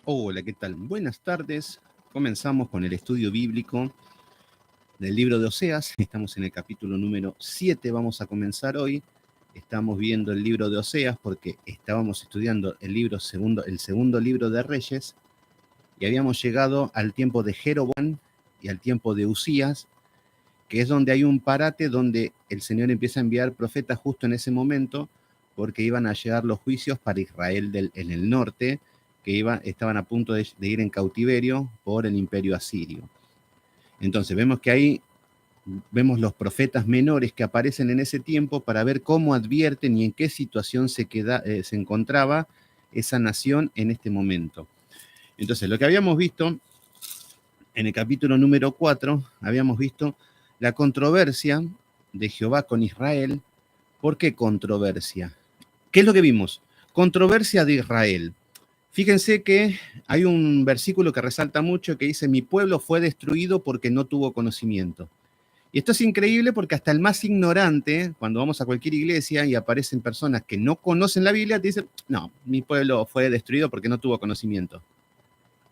Hola, ¿qué tal? Buenas tardes. Comenzamos con el estudio bíblico del libro de Oseas. Estamos en el capítulo número 7. Vamos a comenzar hoy. Estamos viendo el libro de Oseas porque estábamos estudiando el segundo libro de Reyes y habíamos llegado al tiempo de Jeroboam y al tiempo de Usías, que es donde hay un parate donde el Señor empieza a enviar profetas justo en ese momento porque iban a llegar los juicios para Israel en el norte, que estaban a punto de ir en cautiverio por el imperio asirio. Entonces vemos que ahí vemos los profetas menores que aparecen en ese tiempo para ver cómo advierten y en qué situación se encontraba esa nación en este momento. Entonces, lo que habíamos visto en el capítulo número 4, habíamos visto la controversia de Jehová con Israel. ¿Por qué controversia? ¿Qué es lo que vimos? Controversia de Israel. Fíjense que hay un versículo que resalta mucho que dice, mi pueblo fue destruido porque no tuvo conocimiento. Y esto es increíble porque hasta el más ignorante, cuando vamos a cualquier iglesia y aparecen personas que no conocen la Biblia, te dicen, no, mi pueblo fue destruido porque no tuvo conocimiento.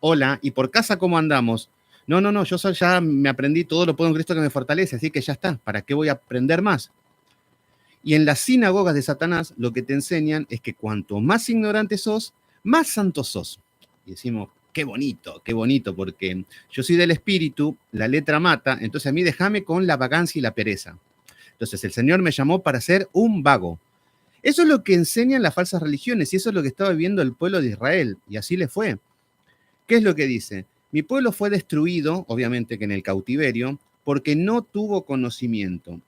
Hola, ¿y por casa cómo andamos? No, yo ya me aprendí todo lo puedo en Cristo que me fortalece, así que ya está, ¿para qué voy a aprender más? Y en las sinagogas de Satanás lo que te enseñan es que cuanto más ignorante sos, más santo sos. Y decimos, qué bonito, porque yo soy del espíritu, la letra mata, entonces a mí déjame con la vagancia y la pereza. Entonces el Señor me llamó para ser un vago. Eso es lo que enseñan las falsas religiones y eso es lo que estaba viviendo el pueblo de Israel, y así le fue. ¿Qué es lo que dice? Mi pueblo fue destruido, obviamente que en el cautiverio, porque no tuvo conocimiento.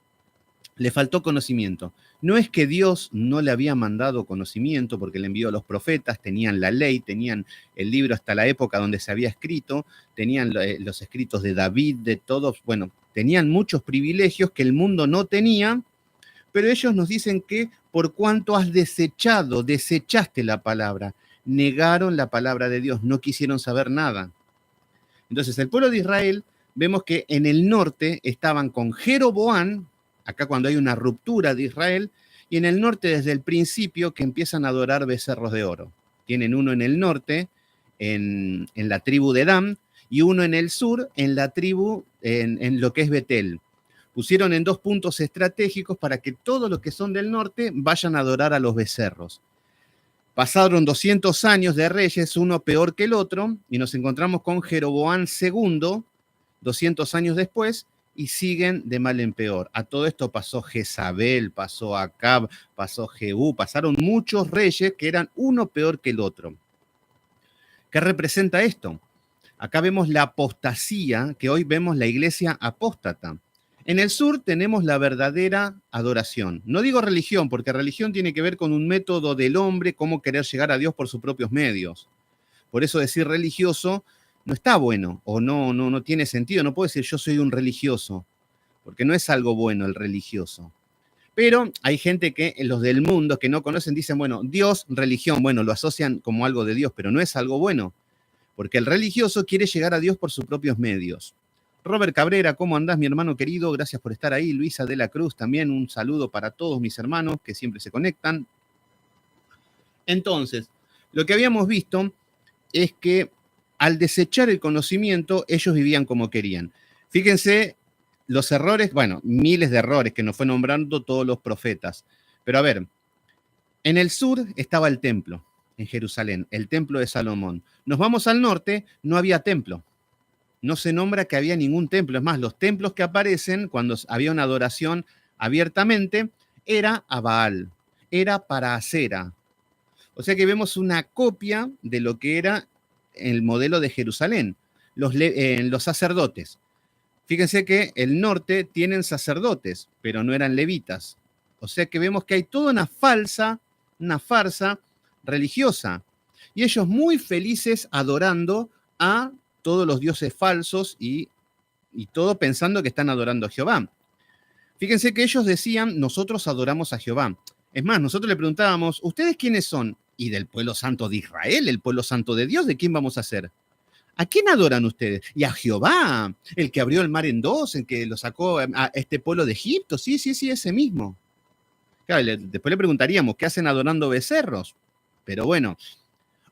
Le faltó conocimiento. No es que Dios no le había mandado conocimiento porque le envió a los profetas, tenían la ley, tenían el libro hasta la época donde se había escrito, tenían los escritos de David, de todos, bueno, tenían muchos privilegios que el mundo no tenía, pero ellos nos dicen que por cuanto has desechaste la palabra, negaron la palabra de Dios, no quisieron saber nada. Entonces, el pueblo de Israel, vemos que en el norte estaban con Jeroboam, acá cuando hay una ruptura de Israel, y en el norte desde el principio que empiezan a adorar becerros de oro. Tienen uno en el norte, en la tribu de Dan, y uno en el sur, en la tribu, en lo que es Betel. Pusieron en 2 puntos estratégicos para que todos los que son del norte vayan a adorar a los becerros. Pasaron 200 años de reyes, uno peor que el otro, y nos encontramos con Jeroboam II, 200 años después, y siguen de mal en peor. A todo esto pasó Jezabel, pasó Acab, pasó Jehú, pasaron muchos reyes que eran uno peor que el otro. ¿Qué representa esto? Acá vemos la apostasía, que hoy vemos la iglesia apóstata. En el sur tenemos la verdadera adoración. No digo religión, porque religión tiene que ver con un método del hombre, cómo querer llegar a Dios por sus propios medios. Por eso decir religioso no está bueno o no tiene sentido. No puedo decir yo soy un religioso, porque no es algo bueno el religioso. Pero hay gente que, los del mundo que no conocen, dicen, bueno, Dios, religión, bueno, lo asocian como algo de Dios, pero no es algo bueno, porque el religioso quiere llegar a Dios por sus propios medios. Robert Cabrera, ¿cómo andás, mi hermano querido? Gracias por estar ahí. Luisa de la Cruz, también un saludo para todos mis hermanos que siempre se conectan. Entonces, lo que habíamos visto es que al desechar el conocimiento, ellos vivían como querían. Fíjense los errores, bueno, miles de errores que nos fue nombrando todos los profetas. Pero a ver, en el sur estaba el templo, en Jerusalén, el templo de Salomón. Nos vamos al norte, no había templo. No se nombra que había ningún templo. Es más, los templos que aparecen cuando había una adoración abiertamente era a Baal, era para Acera. O sea que vemos una copia de lo que era el modelo de Jerusalén, los sacerdotes. Fíjense que el norte tienen sacerdotes, pero no eran levitas. O sea que vemos que hay toda una farsa religiosa. Y ellos muy felices adorando a todos los dioses falsos y todo pensando que están adorando a Jehová. Fíjense que ellos decían, nosotros adoramos a Jehová. Es más, nosotros le preguntábamos, ¿ustedes quiénes son? Y del pueblo santo de Israel, el pueblo santo de Dios, ¿de quién vamos a ser? ¿A quién adoran ustedes? Y a Jehová, el que abrió el mar en dos, el que lo sacó a este pueblo de Egipto. Sí, ese mismo. Claro, después le preguntaríamos, ¿qué hacen adorando becerros? Pero bueno,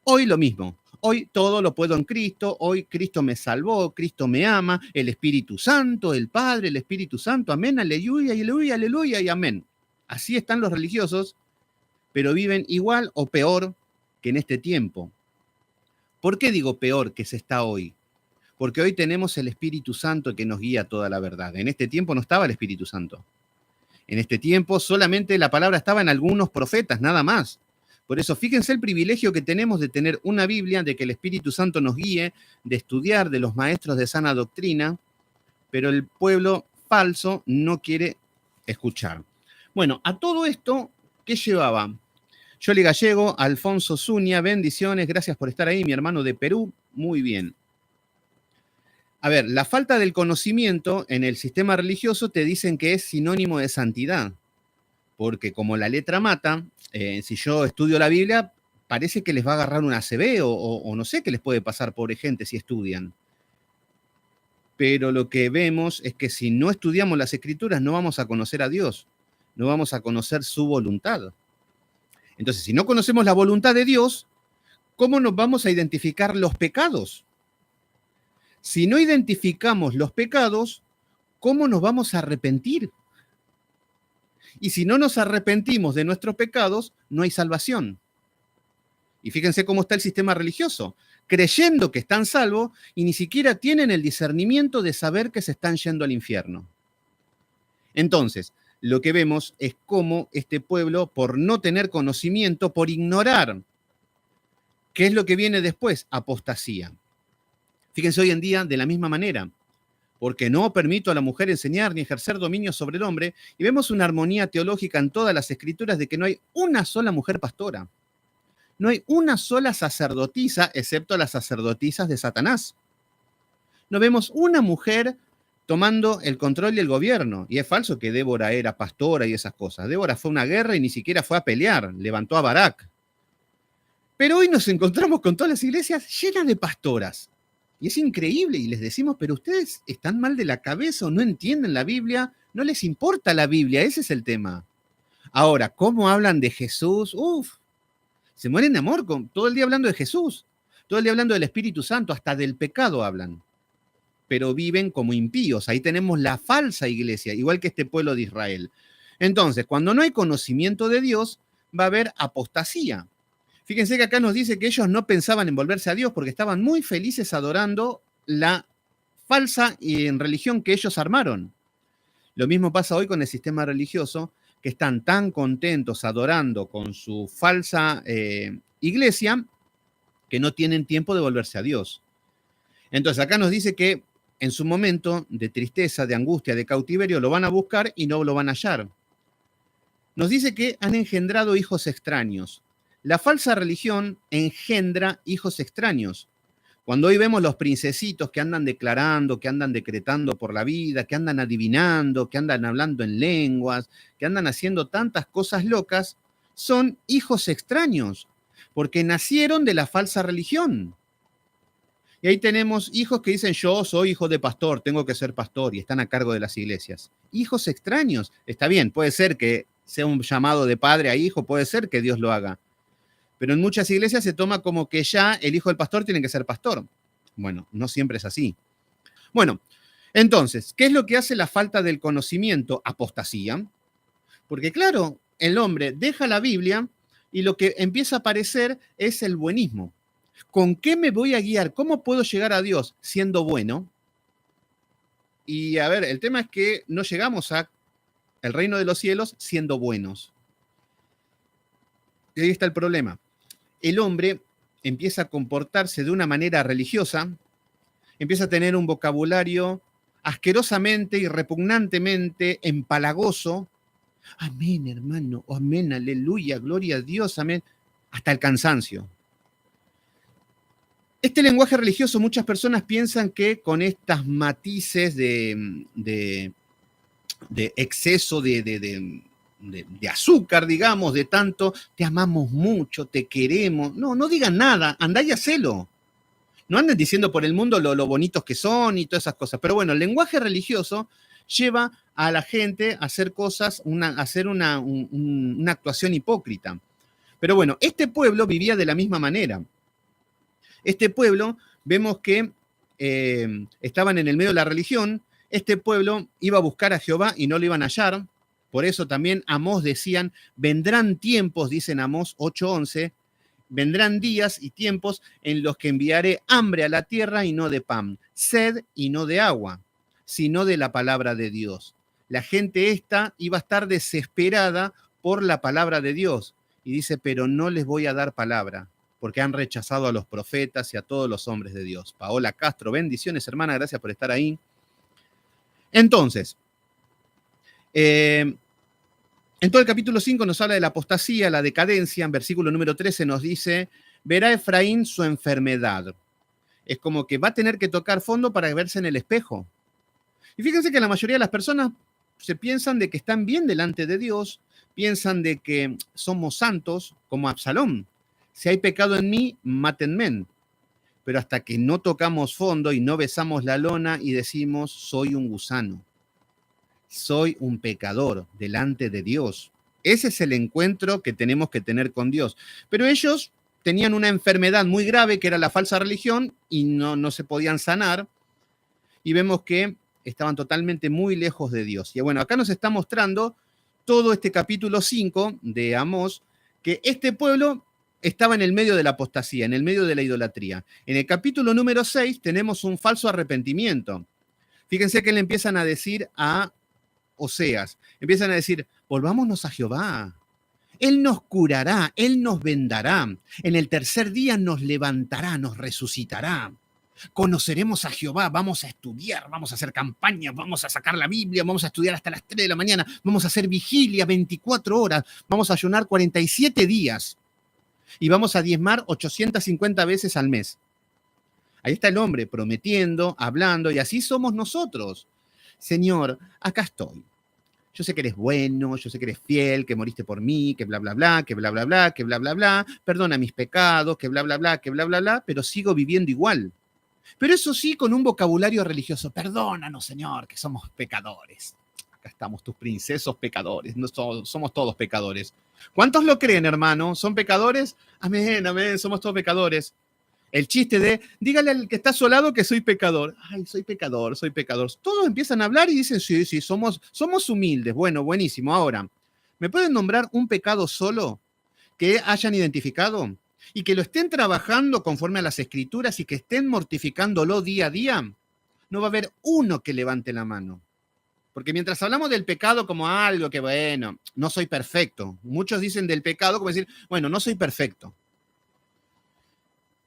hoy lo mismo. hoy todo lo puedo en Cristo, hoy Cristo me salvó, Cristo me ama, el Espíritu Santo, el Padre, el Espíritu Santo, amén, aleluya, aleluya, aleluya y amén. Así están los religiosos, pero viven igual o peor que en este tiempo. ¿Por qué digo peor que se está hoy? Porque hoy tenemos el Espíritu Santo que nos guía toda la verdad. En este tiempo no estaba el Espíritu Santo. En este tiempo solamente la palabra estaba en algunos profetas, nada más. Por eso fíjense el privilegio que tenemos de tener una Biblia, de que el Espíritu Santo nos guíe, de estudiar de los maestros de sana doctrina, pero el pueblo falso no quiere escuchar. Bueno, a todo esto, ¿qué llevaba? Yoli Gallego, Alfonso Zúñiga, bendiciones, gracias por estar ahí, mi hermano de Perú, muy bien. A ver, la falta del conocimiento en el sistema religioso te dicen que es sinónimo de santidad, porque como la letra mata, si yo estudio la Biblia, parece que les va a agarrar una ACV o no sé qué les puede pasar, pobre gente, si estudian. Pero lo que vemos es que si no estudiamos las Escrituras no vamos a conocer a Dios, no vamos a conocer su voluntad. Entonces, si no conocemos la voluntad de Dios, ¿cómo nos vamos a identificar los pecados? Si no identificamos los pecados, ¿cómo nos vamos a arrepentir? Y si no nos arrepentimos de nuestros pecados, no hay salvación. Y fíjense cómo está el sistema religioso, creyendo que están salvos y ni siquiera tienen el discernimiento de saber que se están yendo al infierno. Entonces, lo que vemos es cómo este pueblo, por no tener conocimiento, por ignorar, ¿qué es lo que viene después? Apostasía. Fíjense hoy en día de la misma manera, porque no permito a la mujer enseñar ni ejercer dominio sobre el hombre, y vemos una armonía teológica en todas las escrituras de que no hay una sola mujer pastora, no hay una sola sacerdotisa, excepto las sacerdotisas de Satanás. No vemos una mujer tomando el control del gobierno, y es falso que Débora era pastora y esas cosas. Débora fue a una guerra y ni siquiera fue a pelear, levantó a Barak. Pero hoy nos encontramos con todas las iglesias llenas de pastoras. Y es increíble, y les decimos, pero ustedes están mal de la cabeza o no entienden la Biblia, no les importa la Biblia, ese es el tema. Ahora, ¿cómo hablan de Jesús? Uf, se mueren de amor todo el día hablando de Jesús, todo el día hablando del Espíritu Santo, hasta del pecado hablan, pero viven como impíos. Ahí tenemos la falsa iglesia, igual que este pueblo de Israel. Entonces, cuando no hay conocimiento de Dios, va a haber apostasía. Fíjense que acá nos dice que ellos no pensaban en volverse a Dios porque estaban muy felices adorando la falsa religión que ellos armaron. Lo mismo pasa hoy con el sistema religioso, que están tan contentos adorando con su falsa iglesia que no tienen tiempo de volverse a Dios. Entonces acá nos dice que en su momento de tristeza, de angustia, de cautiverio, lo van a buscar y no lo van a hallar. Nos dice que han engendrado hijos extraños. La falsa religión engendra hijos extraños. Cuando hoy vemos los princesitos que andan declarando, que andan decretando por la vida, que andan adivinando, que andan hablando en lenguas, que andan haciendo tantas cosas locas, son hijos extraños, porque nacieron de la falsa religión. Y ahí tenemos hijos que dicen, yo soy hijo de pastor, tengo que ser pastor, y están a cargo de las iglesias. Hijos extraños. Está bien, puede ser que sea un llamado de padre a hijo, puede ser que Dios lo haga. Pero en muchas iglesias se toma como que ya el hijo del pastor tiene que ser pastor. Bueno, no siempre es así. Bueno, entonces, ¿qué es lo que hace la falta del conocimiento? Apostasía. Porque claro, el hombre deja la Biblia y lo que empieza a aparecer es el buenismo. ¿Con qué me voy a guiar? ¿Cómo puedo llegar a Dios siendo bueno? Y a ver, el tema es que no llegamos a el reino de los cielos siendo buenos. Y ahí está el problema. El hombre empieza a comportarse de una manera religiosa, empieza a tener un vocabulario asquerosamente y repugnantemente empalagoso. Amén, hermano, amén, aleluya, gloria a Dios, amén, hasta el cansancio. Este lenguaje religioso, muchas personas piensan que con estas matices de exceso de azúcar, digamos, de tanto, te amamos mucho, te queremos. No, no digan nada, andá y hacelo. No anden diciendo por el mundo lo bonitos que son y todas esas cosas. Pero bueno, el lenguaje religioso lleva a la gente a hacer cosas, a hacer una actuación hipócrita. Pero bueno, este pueblo vivía de la misma manera. Este pueblo, vemos que estaban en el medio de la religión. Este pueblo iba a buscar a Jehová y no lo iban a hallar. Por eso también Amós decían, vendrán tiempos, dicen Amós 8:11, vendrán días y tiempos en los que enviaré hambre a la tierra y no de pan, sed y no de agua, sino de la palabra de Dios. La gente esta iba a estar desesperada por la palabra de Dios. Y dice, pero no les voy a dar palabra, porque han rechazado a los profetas y a todos los hombres de Dios. Paola Castro, bendiciones, hermana, gracias por estar ahí. Entonces, en todo el capítulo 5 nos habla de la apostasía, la decadencia. En versículo número 13 nos dice, verá Efraín su enfermedad. Es como que va a tener que tocar fondo para verse en el espejo. Y fíjense que la mayoría de las personas se piensan de que están bien delante de Dios, piensan de que somos santos, como Absalón. Si hay pecado en mí, mátenme. Pero hasta que no tocamos fondo y no besamos la lona y decimos, soy un gusano, soy un pecador delante de Dios. Ese es el encuentro que tenemos que tener con Dios. Pero ellos tenían una enfermedad muy grave que era la falsa religión y no se podían sanar. Y vemos que estaban totalmente muy lejos de Dios. Y bueno, acá nos está mostrando todo este capítulo 5 de Amós, que este pueblo estaba en el medio de la apostasía, en el medio de la idolatría. En el capítulo número 6 tenemos un falso arrepentimiento. Fíjense que le empiezan a decir a Oseas, empiezan a decir, volvámonos a Jehová. Él nos curará, Él nos vendará. En el tercer día nos levantará, nos resucitará. Conoceremos a Jehová, vamos a estudiar, vamos a hacer campaña, vamos a sacar la Biblia, vamos a estudiar hasta las 3 de la mañana, vamos a hacer vigilia 24 horas, vamos a ayunar 47 días y vamos a diezmar 850 veces al mes. Ahí está el hombre prometiendo, hablando, y así somos nosotros. Señor, acá estoy. Yo sé que eres bueno, yo sé que eres fiel, que moriste por mí, que bla, bla, bla, que bla, bla, bla, que bla, bla, bla, perdona mis pecados, que bla, bla, bla, que bla, bla, bla, pero sigo viviendo igual. Pero eso sí, con un vocabulario religioso. Perdónanos, Señor, que somos pecadores. Acá estamos tus princesos pecadores. No somos todos pecadores. ¿Cuántos lo creen, hermano? ¿Son pecadores? Amén, amén, somos todos pecadores. El chiste de, dígale al que está a su lado que soy pecador. Ay, soy pecador, soy pecador. Todos empiezan a hablar y dicen, sí, sí, somos humildes. Bueno, buenísimo. Ahora, ¿me pueden nombrar un pecado solo que hayan identificado? Y que lo estén trabajando conforme a las escrituras y que estén mortificándolo día a día, no va a haber uno que levante la mano. Porque mientras hablamos del pecado como algo que, bueno, no soy perfecto. Muchos dicen del pecado como decir, bueno, no soy perfecto.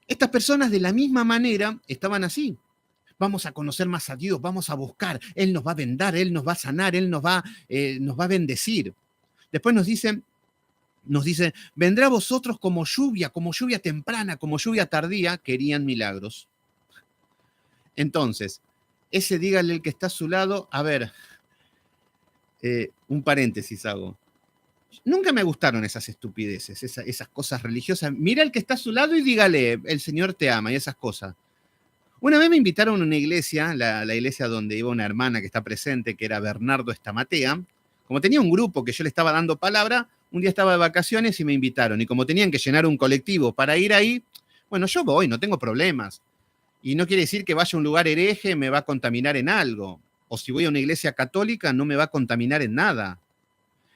Estas personas de la misma manera estaban así. Vamos a conocer más a Dios, vamos a buscar. Él nos va a vendar, Él nos va a sanar, Él nos va a bendecir. Después nos dice, vendrá a vosotros como lluvia temprana, como lluvia tardía, querían milagros. Entonces, ese dígale el que está a su lado, a ver, un paréntesis hago. Nunca me gustaron esas estupideces, esas cosas religiosas. Mira el que está a su lado y dígale, el Señor te ama y esas cosas. Una vez me invitaron a una iglesia, la iglesia donde iba una hermana que está presente, que era Bernardo Estamatea. Como tenía un grupo que yo le estaba dando palabra, un día estaba de vacaciones y me invitaron. Y como tenían que llenar un colectivo para ir ahí, bueno, yo voy, no tengo problemas. Y no quiere decir que vaya a un lugar hereje, me va a contaminar en algo. O si voy a una iglesia católica, no me va a contaminar en nada.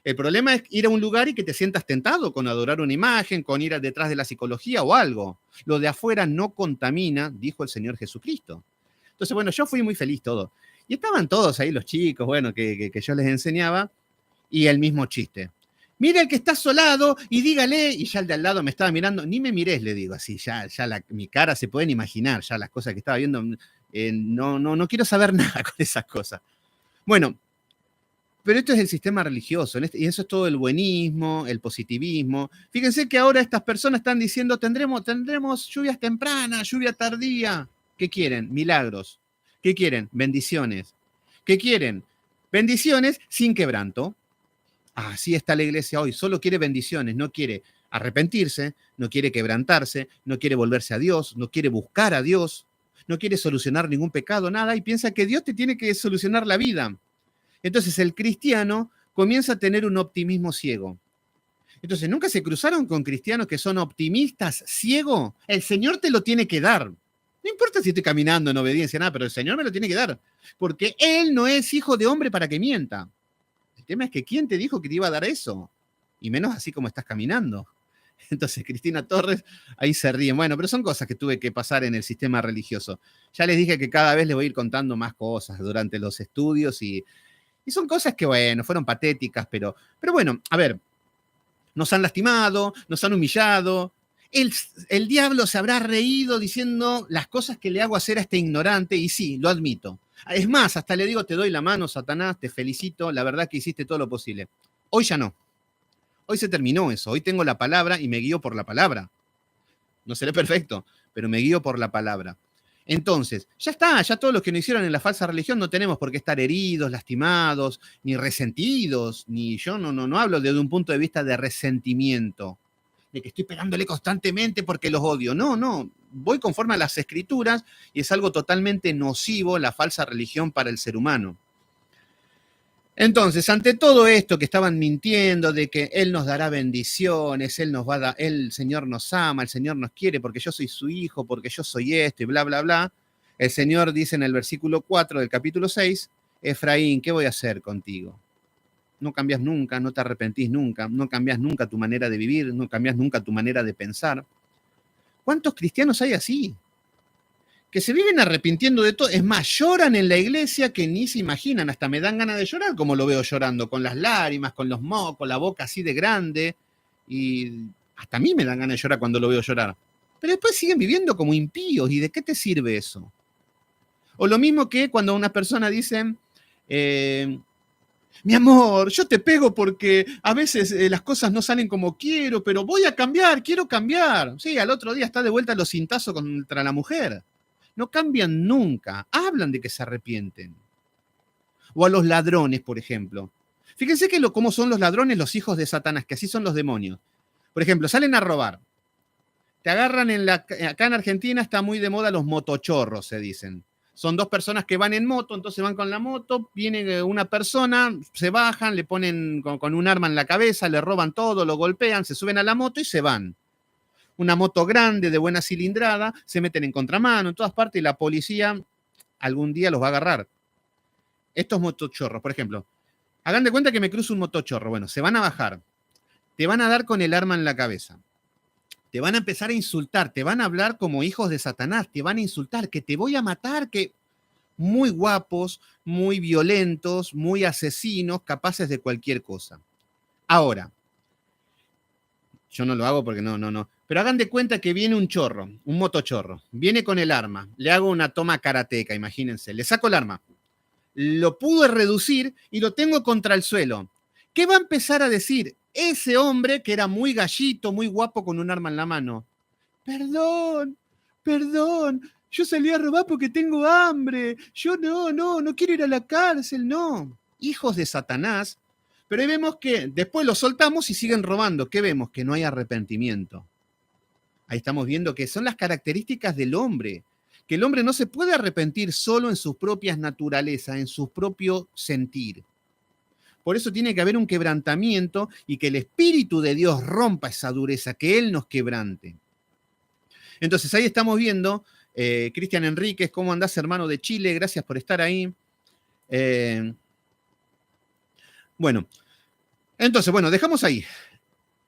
El problema es ir a un lugar y que te sientas tentado con adorar una imagen, con ir detrás de la psicología o algo. Lo de afuera no contamina, dijo el Señor Jesucristo. Entonces, bueno, yo fui muy feliz todo. Y estaban todos ahí los chicos, bueno, que yo les enseñaba, y el mismo chiste. Mira el que está solado y dígale, y ya el de al lado me estaba mirando, ni me mires, le digo así, ya mi cara se pueden imaginar, ya las cosas que estaba viendo, no quiero saber nada con esas cosas. Bueno, pero esto es el sistema religioso, y eso es todo el buenismo, el positivismo. Fíjense que ahora estas personas están diciendo, tendremos lluvias tempranas, lluvia tardía. ¿Qué quieren? Milagros. ¿Qué quieren? Bendiciones. ¿Qué quieren? Bendiciones sin quebranto. Así está la iglesia hoy, solo quiere bendiciones, no quiere arrepentirse, no quiere quebrantarse, no quiere volverse a Dios, no quiere buscar a Dios, no quiere solucionar ningún pecado, nada, y piensa que Dios te tiene que solucionar la vida. Entonces el cristiano comienza a tener un optimismo ciego. Entonces, ¿nunca se cruzaron con cristianos que son optimistas, ciegos? El Señor te lo tiene que dar. No importa si estoy caminando en obediencia, nada, pero el Señor me lo tiene que dar. Porque Él no es hijo de hombre para que mienta. El tema es que ¿quién te dijo que te iba a dar eso? Y menos así como estás caminando. Entonces, Cristina Torres, ahí se ríen. Bueno, pero son cosas que tuve que pasar en el sistema religioso. Ya les dije que cada vez les voy a ir contando más cosas durante los estudios y son cosas que, bueno, fueron patéticas, pero bueno, a ver, nos han lastimado, nos han humillado. El diablo se habrá reído diciendo las cosas que le hago hacer a este ignorante, y sí, lo admito. Es más, hasta le digo, te doy la mano, Satanás, te felicito, la verdad que hiciste todo lo posible. Hoy ya no. Hoy se terminó eso. Hoy tengo la palabra y me guío por la palabra. No seré perfecto, pero me guío por la palabra. Entonces, ya está, ya todos los que nos hicieron en la falsa religión no tenemos por qué estar heridos, lastimados, ni resentidos, ni yo no hablo desde un punto de vista de resentimiento, de que estoy pegándole constantemente porque los odio. No, voy conforme a las escrituras y es algo totalmente nocivo la falsa religión para el ser humano. Entonces, ante todo esto que estaban mintiendo de que Él nos dará bendiciones, el Señor nos ama, el Señor nos quiere porque yo soy su hijo, porque yo soy esto y bla, bla, bla, el Señor dice en el versículo 4 del capítulo 6, Efraín, ¿qué voy a hacer contigo? No cambias nunca, no te arrepentís nunca, no cambias nunca tu manera de vivir, no cambias nunca tu manera de pensar. ¿Cuántos cristianos hay así? Que se viven arrepintiendo de todo. Es más, lloran en la iglesia que ni se imaginan. Hasta me dan ganas de llorar como lo veo llorando, con las lágrimas, con los mocos, la boca así de grande. Y hasta a mí me dan ganas de llorar cuando lo veo llorar. Pero después siguen viviendo como impíos. ¿Y de qué te sirve eso? O lo mismo que cuando una persona dice, mi amor, yo te pego porque a veces las cosas no salen como quiero, pero voy a cambiar, quiero cambiar. Sí, al otro día está de vuelta los cintazos contra la mujer. No cambian nunca, hablan de que se arrepienten. O a los ladrones, por ejemplo. Fíjense cómo son los ladrones, los hijos de Satanás, que así son los demonios. Por ejemplo, salen a robar. Te agarran acá en Argentina está muy de moda los motochorros, se dicen. Son dos personas que van en moto, entonces van con la moto, viene una persona, se bajan, le ponen con un arma en la cabeza, le roban todo, lo golpean, se suben a la moto y se van. Una moto grande, de buena cilindrada, se meten en contramano, en todas partes, y la policía algún día los va a agarrar. Estos motochorros, por ejemplo, hagan de cuenta que me cruza un motochorro. Bueno, se van a bajar, te van a dar con el arma en la cabeza, te van a empezar a insultar, te van a hablar como hijos de Satanás, te van a insultar, que te voy a matar, que muy guapos, muy violentos, muy asesinos, capaces de cualquier cosa. Ahora, yo no lo hago porque no. Pero hagan de cuenta que viene un chorro, un motochorro, viene con el arma, le hago una toma karateca, imagínense, le saco el arma, lo pude reducir y lo tengo contra el suelo. ¿Qué va a empezar a decir ese hombre que era muy gallito, muy guapo con un arma en la mano? Perdón, yo salí a robar porque tengo hambre, yo no quiero ir a la cárcel, no. Hijos de Satanás. Pero ahí vemos que después los soltamos y siguen robando. ¿Qué vemos? Que no hay arrepentimiento. Ahí estamos viendo que son las características del hombre, que el hombre no se puede arrepentir solo en sus propias naturalezas, en su propio sentir. Por eso tiene que haber un quebrantamiento y que el Espíritu de Dios rompa esa dureza, que Él nos quebrante. Entonces ahí estamos viendo, Cristian Enríquez, ¿cómo andás, hermano de Chile? Gracias por estar ahí. Bueno, entonces, dejamos ahí.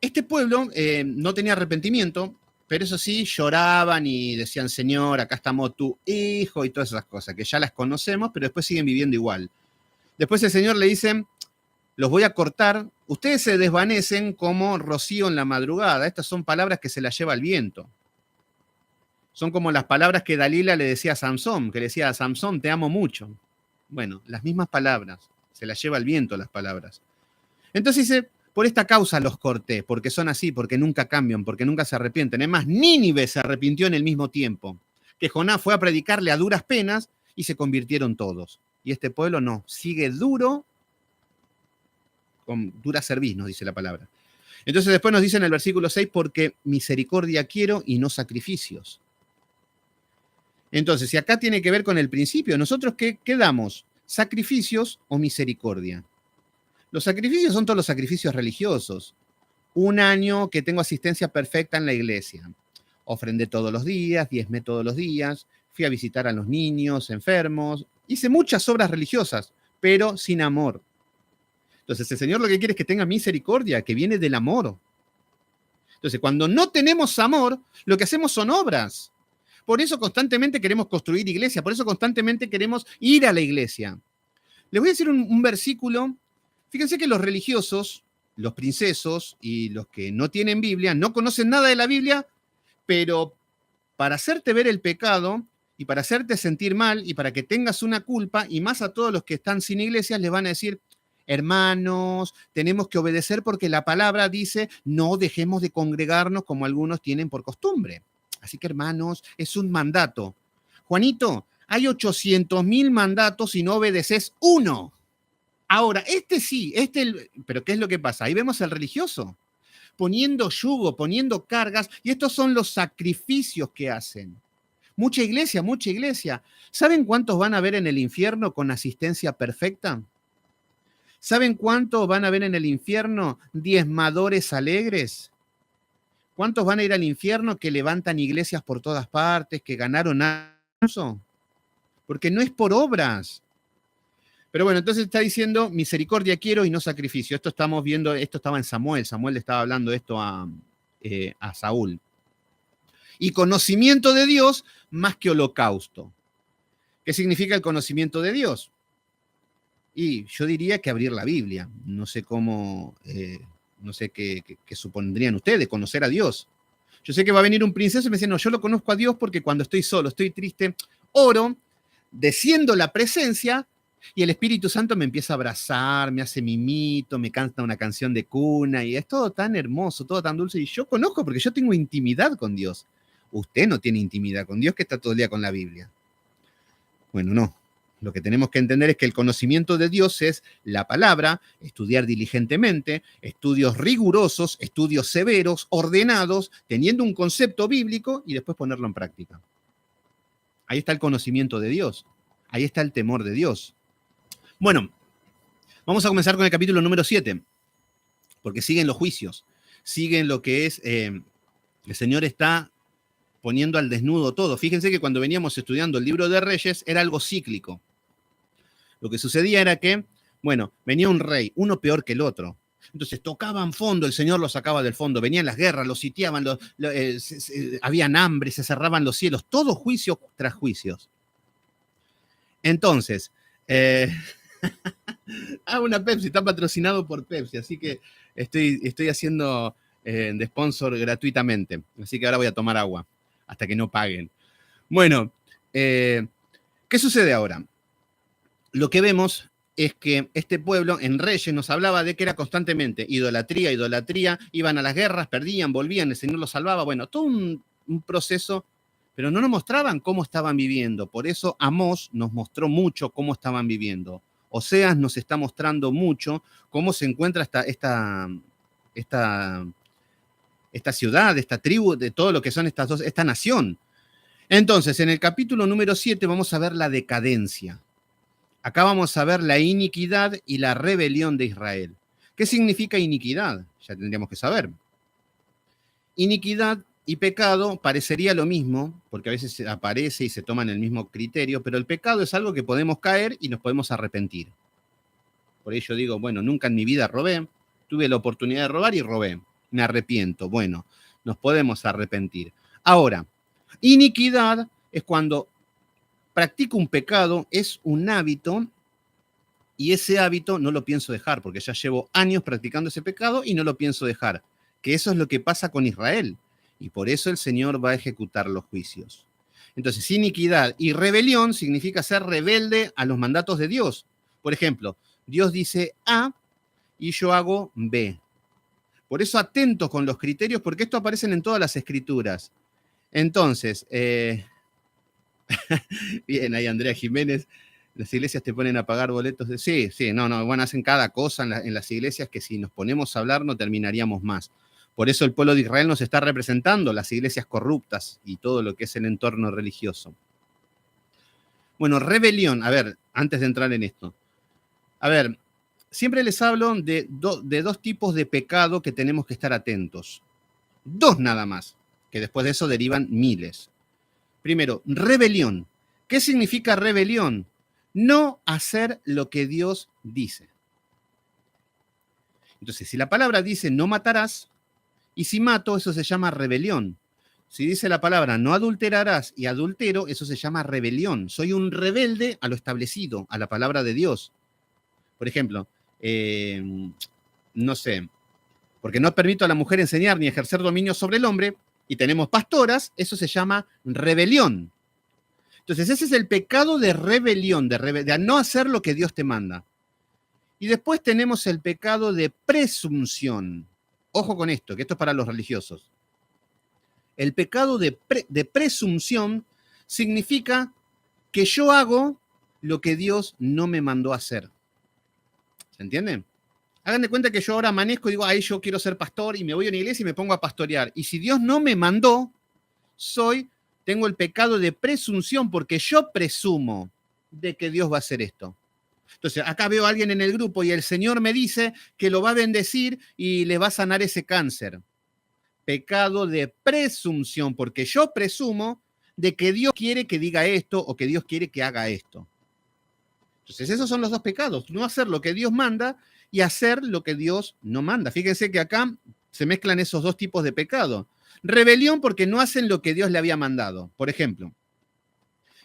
Este pueblo no tenía arrepentimiento, pero eso sí, lloraban y decían, Señor, acá estamos tu hijo y todas esas cosas, que ya las conocemos, pero después siguen viviendo igual. Después el Señor le dice, los voy a cortar, ustedes se desvanecen como rocío en la madrugada. Estas son palabras que se las lleva el viento. Son como las palabras que Dalila le decía a Samson, que le decía a Samson, te amo mucho. Bueno, las mismas palabras, se las lleva el viento las palabras. Entonces dice, por esta causa los corté, porque son así, porque nunca cambian, porque nunca se arrepienten. Es más, Nínive se arrepintió en el mismo tiempo, que Jonás fue a predicarle a duras penas y se convirtieron todos. Y este pueblo no, sigue duro, con dura cerviz, nos dice la palabra. Entonces después nos dice en el versículo 6, porque misericordia quiero y no sacrificios. Entonces, si acá tiene que ver con el principio, ¿nosotros qué damos? ¿Sacrificios o misericordia? Los sacrificios son todos los sacrificios religiosos. un año que tengo asistencia perfecta en la iglesia. Ofrendé todos los días, diezmé todos los días, fui a visitar a los niños enfermos, hice muchas obras religiosas, pero sin amor. Entonces el Señor lo que quiere es que tenga misericordia, que viene del amor. Entonces cuando no tenemos amor, lo que hacemos son obras. Por eso constantemente queremos construir iglesia, por eso constantemente queremos ir a la iglesia. Les voy a decir un versículo. Fíjense que los religiosos, los princesos y los que no tienen Biblia, no conocen nada de la Biblia, pero para hacerte ver el pecado y para hacerte sentir mal y para que tengas una culpa, y más a todos los que están sin iglesias, les van a decir, hermanos, tenemos que obedecer porque la palabra dice, no dejemos de congregarnos como algunos tienen por costumbre. Así que, hermanos, es un mandato. Juanito, hay 800.000 mandatos y no obedeces uno. Ahora, este sí, pero ¿qué es lo que pasa? Ahí vemos al religioso poniendo yugo, poniendo cargas, y estos son los sacrificios que hacen. Mucha iglesia, mucha iglesia. ¿Saben cuántos van a ver en el infierno con asistencia perfecta? ¿Saben cuántos van a ver en el infierno diezmadores alegres? ¿Cuántos van a ir al infierno que levantan iglesias por todas partes, que ganaron eso? Porque no es por obras. Pero bueno, entonces está diciendo, misericordia quiero y no sacrificio. Esto estamos viendo, esto estaba en Samuel. Samuel le estaba hablando esto a Saúl. Y conocimiento de Dios más que holocausto. ¿Qué significa el conocimiento de Dios? Y yo diría que abrir la Biblia. No sé cómo, no sé qué supondrían ustedes, conocer a Dios. Yo sé que va a venir un princeso y me dice, no, yo lo conozco a Dios porque cuando estoy solo, estoy triste, oro, desciendo la presencia, y el Espíritu Santo me empieza a abrazar, me hace mimito, me canta una canción de cuna, y es todo tan hermoso, todo tan dulce, y yo conozco porque yo tengo intimidad con Dios. Usted no tiene intimidad con Dios, que está todo el día con la Biblia. Bueno, no. Lo que tenemos que entender es que el conocimiento de Dios es la palabra, estudiar diligentemente, estudios rigurosos, estudios severos, ordenados, teniendo un concepto bíblico y después ponerlo en práctica. Ahí está el conocimiento de Dios. Ahí está el temor de Dios. Bueno, vamos a comenzar con el capítulo número 7, porque siguen los juicios, siguen lo que es, el Señor está poniendo al desnudo todo. Fíjense que cuando veníamos estudiando el libro de Reyes era algo cíclico. Lo que sucedía era que, bueno, venía un rey, uno peor que el otro. Entonces tocaban fondo, el Señor los sacaba del fondo, venían las guerras, los sitiaban, habían hambre, se cerraban los cielos, todo juicio tras juicios. Entonces, una Pepsi, está patrocinado por Pepsi, así que estoy haciendo de sponsor gratuitamente. Así que ahora voy a tomar agua, hasta que no paguen. Bueno, ¿qué sucede ahora? Lo que vemos es que este pueblo en Reyes nos hablaba de que era constantemente idolatría, idolatría, iban a las guerras, perdían, volvían, el Señor los salvaba. Bueno, todo un proceso, pero no nos mostraban cómo estaban viviendo. Por eso Amós nos mostró mucho cómo estaban viviendo. Oseas nos está mostrando mucho cómo se encuentra esta ciudad, esta tribu, de todo lo que son esta nación. Entonces, en el capítulo número 7 vamos a ver la decadencia. Acá vamos a ver la iniquidad y la rebelión de Israel. ¿Qué significa iniquidad? Ya tendríamos que saber. Iniquidad y pecado parecería lo mismo, porque a veces aparece y se toman el mismo criterio, pero el pecado es algo que podemos caer y nos podemos arrepentir. Por ello digo, bueno, nunca en mi vida robé, tuve la oportunidad de robar y robé, me arrepiento. Bueno, nos podemos arrepentir. Ahora, iniquidad es cuando practico un pecado, es un hábito, y ese hábito no lo pienso dejar, porque ya llevo años practicando ese pecado y no lo pienso dejar. Que eso es lo que pasa con Israel. Y por eso el Señor va a ejecutar los juicios. Entonces, iniquidad y rebelión significa ser rebelde a los mandatos de Dios. Por ejemplo, Dios dice A y yo hago B. Por eso atentos con los criterios, porque esto aparece en todas las escrituras. Entonces, bien, ahí Andrea Jiménez, las iglesias te ponen a pagar boletos de... Sí, no, bueno, hacen cada cosa en las iglesias que si nos ponemos a hablar no terminaríamos más. Por eso el pueblo de Israel nos está representando, las iglesias corruptas y todo lo que es el entorno religioso. Bueno, rebelión, a ver, antes de entrar en esto. A ver, siempre les hablo de dos tipos de pecado que tenemos que estar atentos. Dos nada más, que después de eso derivan miles. Primero, rebelión. ¿Qué significa rebelión? No hacer lo que Dios dice. Entonces, si la palabra dice no matarás, y si mato, eso se llama rebelión. Si dice la palabra no adulterarás y adultero, eso se llama rebelión. Soy un rebelde a lo establecido, a la palabra de Dios. Por ejemplo, no sé, porque no permito a la mujer enseñar ni ejercer dominio sobre el hombre, y tenemos pastoras, eso se llama rebelión. Entonces, ese es el pecado de rebelión, de no hacer lo que Dios te manda. Y después tenemos el pecado de presunción. Ojo con esto, que esto es para los religiosos. El pecado de presunción significa que yo hago lo que Dios no me mandó a hacer. ¿Se entiende? Hagan de cuenta que yo ahora amanezco y digo, ay, yo quiero ser pastor y me voy a una iglesia y me pongo a pastorear. Y si Dios no me mandó, tengo el pecado de presunción porque yo presumo de que Dios va a hacer esto. Entonces, acá veo a alguien en el grupo y el Señor me dice que lo va a bendecir y le va a sanar ese cáncer. Pecado de presunción, porque yo presumo de que Dios quiere que diga esto o que Dios quiere que haga esto. Entonces, esos son los dos pecados, no hacer lo que Dios manda y hacer lo que Dios no manda. Fíjense que acá se mezclan esos dos tipos de pecado. Rebelión porque no hacen lo que Dios le había mandado. Por ejemplo,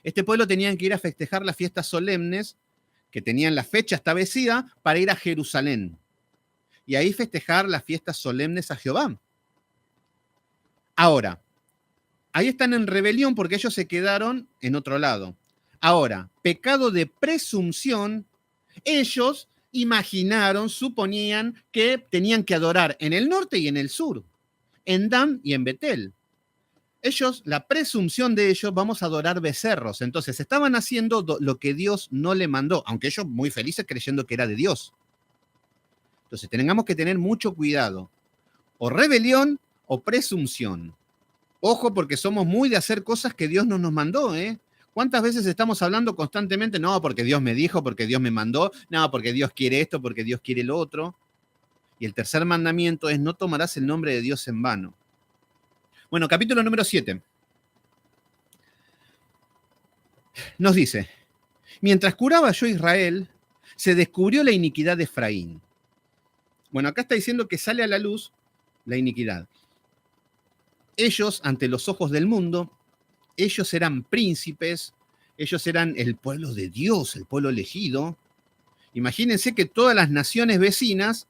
este pueblo tenían que ir a festejar las fiestas solemnes que tenían la fecha establecida para ir a Jerusalén y ahí festejar las fiestas solemnes a Jehová. Ahora, ahí están en rebelión porque ellos se quedaron en otro lado. Ahora, pecado de presunción, ellos imaginaron, suponían que tenían que adorar en el norte y en el sur, en Dan y en Betel. Ellos, la presunción de ellos, vamos a adorar becerros. Entonces, estaban haciendo lo que Dios no le mandó, aunque ellos muy felices creyendo que era de Dios. Entonces, tengamos que tener mucho cuidado. O rebelión o presunción. Ojo, porque somos muy de hacer cosas que Dios no nos mandó, ¿eh? ¿Cuántas veces estamos hablando constantemente? No, porque Dios me dijo, porque Dios me mandó, no, porque Dios quiere esto, porque Dios quiere lo otro. Y el tercer mandamiento es no tomarás el nombre de Dios en vano. Bueno, capítulo número 7. Nos dice, mientras curaba yo a Israel, se descubrió la iniquidad de Efraín. Bueno, acá está diciendo que sale a la luz la iniquidad. Ellos, ante los ojos del mundo, ellos eran príncipes, ellos eran el pueblo de Dios, el pueblo elegido. Imagínense que todas las naciones vecinas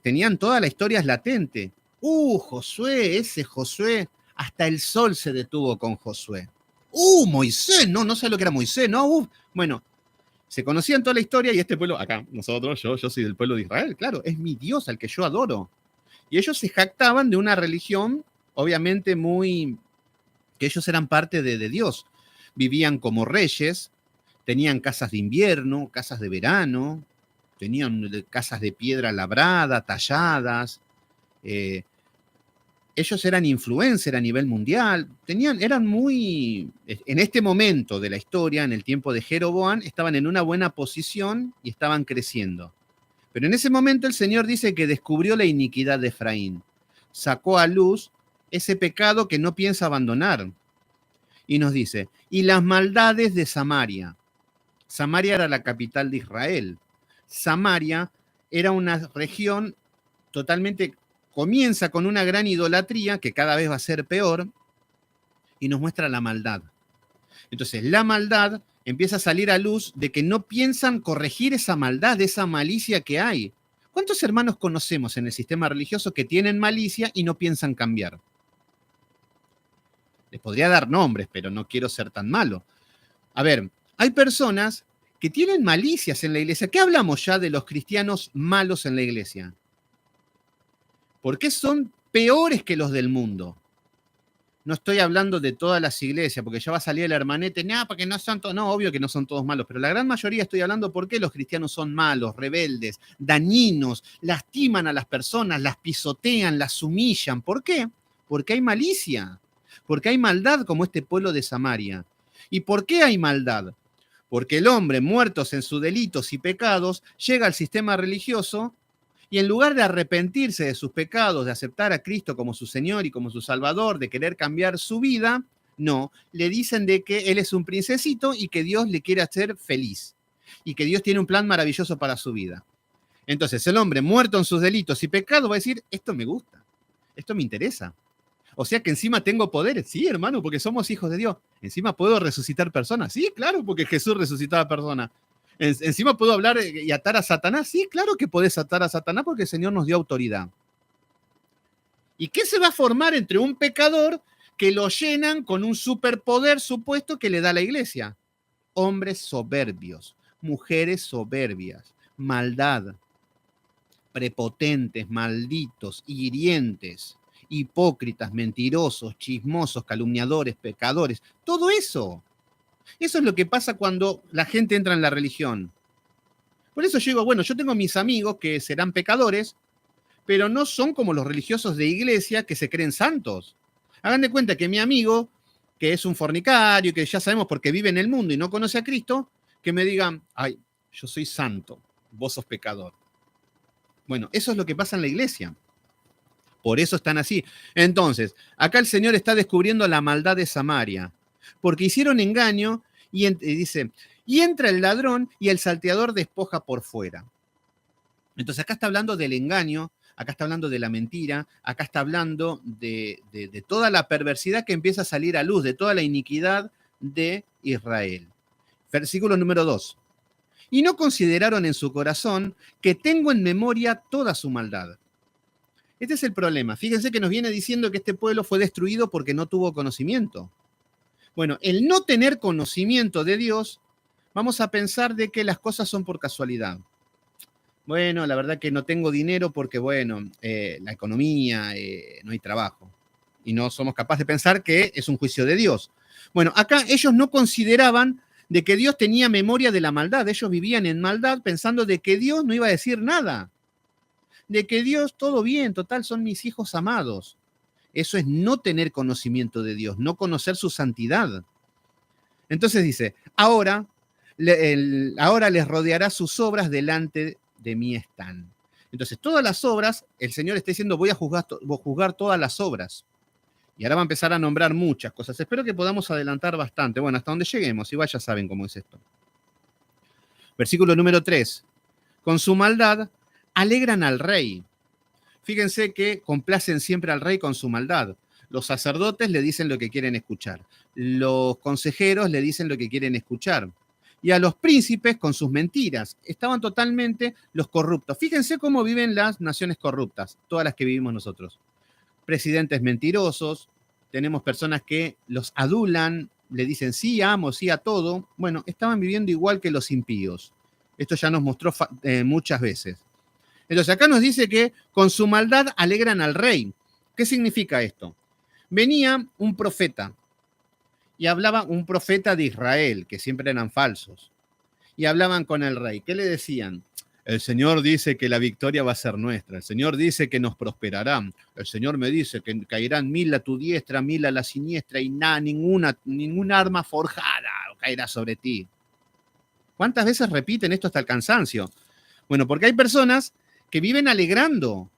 tenían toda la historia latente. Josué, ese Josué, hasta el sol se detuvo con Josué. Moisés, no sé lo que era Moisés, no, Bueno, se conocían toda la historia y este pueblo, acá, nosotros, yo soy del pueblo de Israel, claro, es mi Dios al que yo adoro. Y ellos se jactaban de una religión, obviamente que ellos eran parte de Dios. Vivían como reyes, tenían casas de invierno, casas de verano, tenían casas de piedra labrada, talladas. Ellos eran influencers a nivel mundial, eran muy, en este momento de la historia, en el tiempo de Jeroboam, estaban en una buena posición y estaban creciendo. Pero en ese momento el Señor dice que descubrió la iniquidad de Efraín, sacó a luz ese pecado que no piensa abandonar. Y nos dice, y las maldades de Samaria. Samaria era la capital de Israel. Samaria era una región totalmente, comienza con una gran idolatría que cada vez va a ser peor y nos muestra la maldad. Entonces, la maldad empieza a salir a luz de que no piensan corregir esa maldad, esa malicia que hay. ¿Cuántos hermanos conocemos en el sistema religioso que tienen malicia y no piensan cambiar? Les podría dar nombres, pero no quiero ser tan malo. A ver, hay personas que tienen malicias en la iglesia. ¿Qué hablamos ya de los cristianos malos en la iglesia? ¿Por qué son peores que los del mundo? No estoy hablando de todas las iglesias, porque ya va a salir el hermanete, porque no son todos, no, obvio que no son todos malos, pero la gran mayoría estoy hablando por qué los cristianos son malos, rebeldes, dañinos, lastiman a las personas, las pisotean, las humillan. ¿Por qué? Porque hay malicia, porque hay maldad como este pueblo de Samaria. ¿Y por qué hay maldad? Porque el hombre, muertos en sus delitos y pecados, llega al sistema religioso y en lugar de arrepentirse de sus pecados, de aceptar a Cristo como su Señor y como su Salvador, de querer cambiar su vida, no, le dicen de que él es un princesito y que Dios le quiere hacer feliz y que Dios tiene un plan maravilloso para su vida. Entonces el hombre muerto en sus delitos y pecados va a decir, esto me gusta, esto me interesa. O sea que encima tengo poderes. Sí, hermano, porque somos hijos de Dios. Encima puedo resucitar personas. Sí, claro, porque Jesús resucitaba personas. Encima puedo hablar y atar a Satanás. Sí, claro que podés atar a Satanás porque el Señor nos dio autoridad. ¿Y qué se va a formar entre un pecador que lo llenan con un superpoder supuesto que le da la iglesia? Hombres soberbios, mujeres soberbias, maldad, prepotentes, malditos, hirientes, hipócritas, mentirosos, chismosos, calumniadores, pecadores, todo eso. Eso es lo que pasa cuando la gente entra en la religión. Por eso yo digo, bueno, yo tengo mis amigos que serán pecadores, pero no son como los religiosos de iglesia que se creen santos. Hagan de cuenta que mi amigo, que es un fornicario, que ya sabemos porque vive en el mundo y no conoce a Cristo, que me digan, ay, yo soy santo, vos sos pecador. Bueno, eso es lo que pasa en la iglesia. Por eso están así. Entonces, acá el Señor está descubriendo la maldad de Samaria, porque hicieron engaño y dice, y entra el ladrón y el salteador despoja por fuera. Entonces, acá está hablando del engaño, acá está hablando de la mentira, acá está hablando de toda la perversidad que empieza a salir a luz, de toda la iniquidad de Israel. Versículo número 2. Y no consideraron en su corazón que tengo en memoria toda su maldad. Este es el problema. Fíjense que nos viene diciendo que este pueblo fue destruido porque no tuvo conocimiento. Bueno, el no tener conocimiento de Dios, vamos a pensar de que las cosas son por casualidad. Bueno, la verdad que no tengo dinero porque, bueno, la economía, no hay trabajo. Y no somos capaces de pensar que es un juicio de Dios. Bueno, acá ellos no consideraban de que Dios tenía memoria de la maldad. Ellos vivían en maldad pensando de que Dios no iba a decir nada. De que Dios, todo bien, total, son mis hijos amados. Eso es no tener conocimiento de Dios, no conocer su santidad. Entonces dice, ahora les rodeará sus obras delante de mí están. Entonces, todas las obras, el Señor está diciendo, voy a juzgar todas las obras. Y ahora va a empezar a nombrar muchas cosas. Espero que podamos adelantar bastante. Bueno, hasta donde lleguemos, igual ya saben cómo es esto. Versículo número 3. Con su maldad alegran al rey. Fíjense que complacen siempre al rey con su maldad. Los sacerdotes le dicen lo que quieren escuchar. Los consejeros le dicen lo que quieren escuchar. Y a los príncipes con sus mentiras. Estaban totalmente los corruptos. Fíjense cómo viven las naciones corruptas, todas las que vivimos nosotros. Presidentes mentirosos, tenemos personas que los adulan, le dicen sí, amo, sí a todo. Bueno, estaban viviendo igual que los impíos. Esto ya nos mostró muchas veces. Entonces acá nos dice que con su maldad alegran al rey. ¿Qué significa esto? Venía un profeta y hablaba un profeta de Israel, que siempre eran falsos, y hablaban con el rey. ¿Qué le decían? El Señor dice que la victoria va a ser nuestra. El Señor dice que nos prosperará. El Señor me dice que caerán 1000 a tu diestra, 1000 a la siniestra y ninguna arma forjada caerá sobre ti. ¿Cuántas veces repiten esto hasta el cansancio? Bueno, porque hay personas que viven alegrando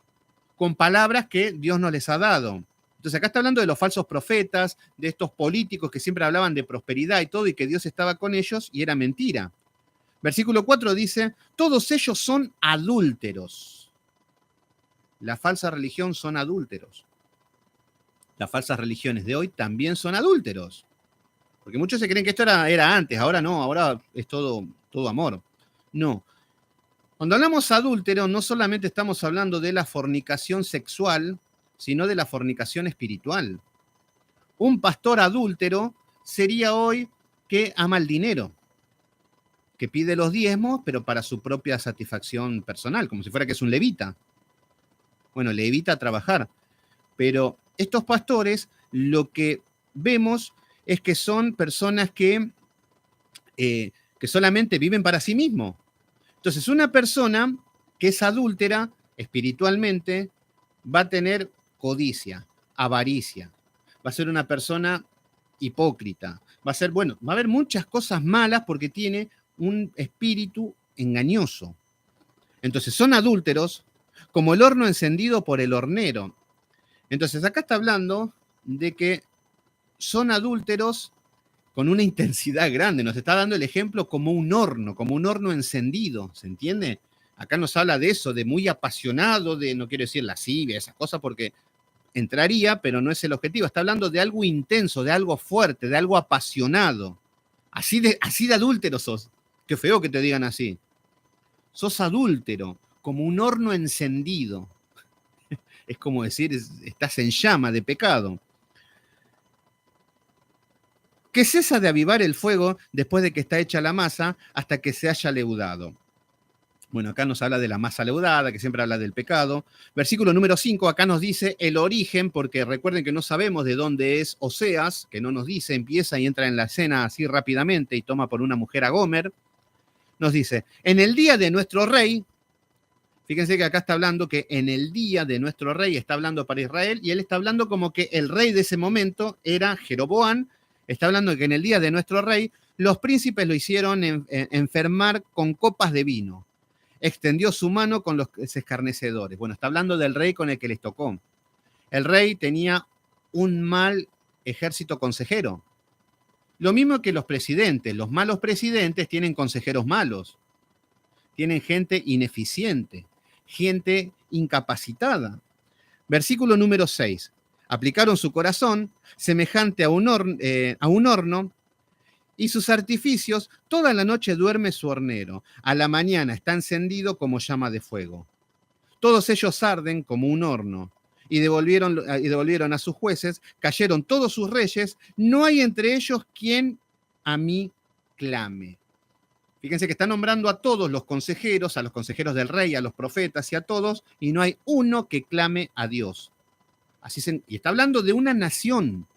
con palabras que Dios no les ha dado. Entonces acá está hablando de los falsos profetas, de estos políticos que siempre hablaban de prosperidad y todo, y que Dios estaba con ellos, y era mentira. Versículo 4 dice, todos ellos son adúlteros. La falsa religión son adúlteros. Las falsas religiones de hoy también son adúlteros. Porque muchos se creen que esto era antes, ahora no, ahora es todo amor. No. Cuando hablamos adúltero, no solamente estamos hablando de la fornicación sexual, sino de la fornicación espiritual. Un pastor adúltero sería hoy que ama el dinero, que pide los diezmos, pero para su propia satisfacción personal, como si fuera que es un levita. Bueno, le evita trabajar. Pero estos pastores, lo que vemos es que son personas que solamente viven para sí mismos. Entonces, una persona que es adúltera espiritualmente va a tener codicia, avaricia, va a ser una persona hipócrita, va a haber muchas cosas malas porque tiene un espíritu engañoso. Entonces son adúlteros como el horno encendido por el hornero. Entonces acá está hablando de que son adúlteros con una intensidad grande. Nos está dando el ejemplo como un horno encendido, ¿se entiende? Acá nos habla de eso, de muy apasionado, de, no quiero decir lascivia, esas cosas, porque entraría, pero no es el objetivo. Está hablando de algo intenso, de algo fuerte, de algo apasionado. Así de adúltero sos. Qué feo que te digan así. Sos adúltero, como un horno encendido. Es como decir, estás en llama de pecado. Que cesa de avivar el fuego después de que está hecha la masa hasta que se haya leudado. Bueno, acá nos habla de la masa leudada, que siempre habla del pecado. Versículo número 5, acá nos dice el origen, porque recuerden que no sabemos de dónde es Oseas, que no nos dice, empieza y entra en la escena así rápidamente y toma por una mujer a Gomer. Nos dice, en el día de nuestro rey, fíjense que acá está hablando que en el día de nuestro rey está hablando para Israel, y él está hablando como que el rey de ese momento era Jeroboam. Está hablando de que en el día de nuestro rey, los príncipes lo hicieron enfermar con copas de vino. Extendió su mano con los escarnecedores. Bueno, está hablando del rey con el que les tocó. El rey tenía un mal ejército consejero. Lo mismo que los presidentes. Los malos presidentes tienen consejeros malos. Tienen gente ineficiente, gente incapacitada. Versículo número 6. Aplicaron su corazón semejante a un horno, y sus artificios, toda la noche duerme su hornero, a la mañana está encendido como llama de fuego. Todos ellos arden como un horno, y devolvieron a sus jueces, cayeron todos sus reyes, no hay entre ellos quien a mí clame. Fíjense que está nombrando a todos los consejeros, a los consejeros del rey, a los profetas y a todos, y no hay uno que clame a Dios. Y está hablando de una nación.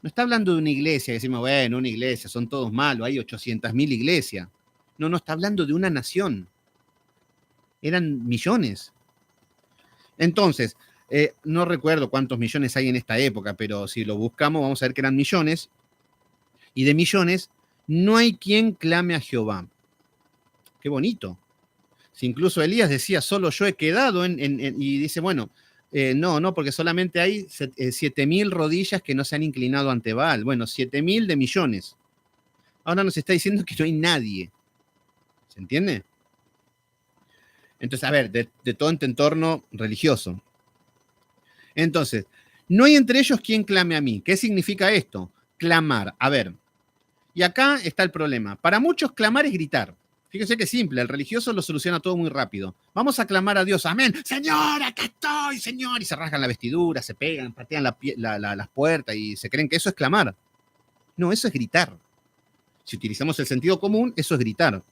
No está hablando de una iglesia, que decimos, bueno, una iglesia, son todos malos, hay 800.000 iglesias. No, está hablando de una nación. Eran millones. Entonces, no recuerdo cuántos millones hay en esta época, pero si lo buscamos vamos a ver que eran millones. Y de millones, no hay quien clame a Jehová. Qué bonito. Si incluso Elías decía, solo yo he quedado y dice, bueno, no, porque solamente hay 7.000 rodillas que no se han inclinado ante Baal. Bueno, 7.000 de millones. Ahora nos está diciendo que no hay nadie. ¿Se entiende? Entonces, a ver, de todo este entorno religioso. Entonces, no hay entre ellos quien clame a mí. ¿Qué significa esto? Clamar. A ver, y acá está el problema. Para muchos, clamar es gritar. Fíjense que es simple, el religioso lo soluciona todo muy rápido. Vamos a clamar a Dios, amén, Señor, acá estoy, Señor. Y se rasgan la vestidura, se pegan, patean las puertas y se creen que eso es clamar. No, eso es gritar. Si utilizamos el sentido común, eso es gritar.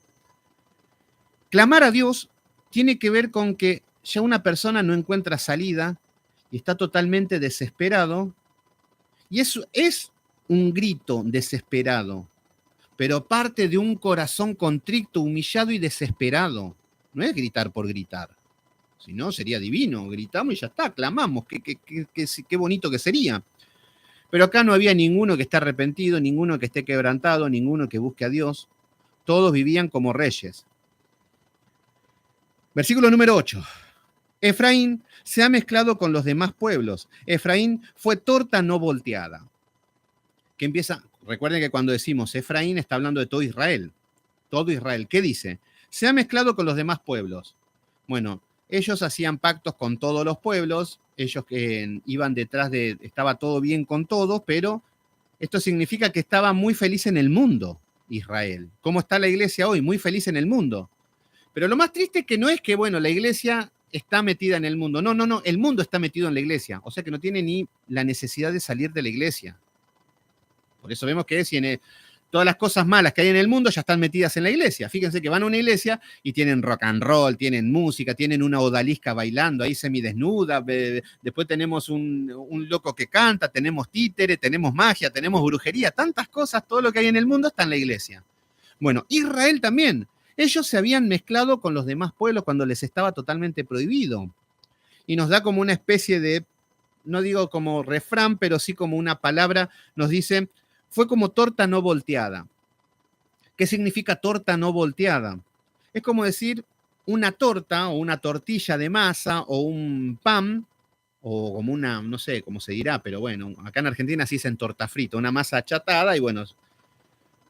Clamar a Dios tiene que ver con que ya una persona no encuentra salida y está totalmente desesperado. Y eso es un grito desesperado, pero parte de un corazón contrito, humillado y desesperado. No es gritar por gritar. Si no, sería divino. Gritamos y ya está, clamamos. Qué bonito que sería. Pero acá no había ninguno que esté arrepentido, ninguno que esté quebrantado, ninguno que busque a Dios. Todos vivían como reyes. Versículo número 8. Efraín se ha mezclado con los demás pueblos. Efraín fue torta no volteada. Que empieza, recuerden que cuando decimos Efraín está hablando de todo Israel. Todo Israel. ¿Qué dice? Se ha mezclado con los demás pueblos. Bueno, ellos hacían pactos con todos los pueblos, ellos que iban detrás estaba todo bien con todos, pero esto significa que estaba muy feliz en el mundo, Israel. ¿Cómo está la iglesia hoy? Muy feliz en el mundo. Pero lo más triste es que no es que, bueno, la iglesia está metida en el mundo. No, el mundo está metido en la iglesia. O sea que no tiene ni la necesidad de salir de la iglesia. Por eso vemos que todas las cosas malas que hay en el mundo ya están metidas en la iglesia. Fíjense que van a una iglesia y tienen rock and roll, tienen música, tienen una odalisca bailando ahí semidesnuda. Después tenemos un loco que canta, tenemos títere, tenemos magia, tenemos brujería, tantas cosas, todo lo que hay en el mundo está en la iglesia. Bueno, Israel también. Ellos se habían mezclado con los demás pueblos cuando les estaba totalmente prohibido. Y nos da como una especie de, no digo como refrán, pero sí como una palabra, nos dice, fue como torta no volteada. ¿Qué significa torta no volteada? Es como decir una torta o una tortilla de masa o un pan o como una, no sé cómo se dirá, pero bueno, acá en Argentina se dicen torta frita, una masa achatada y bueno.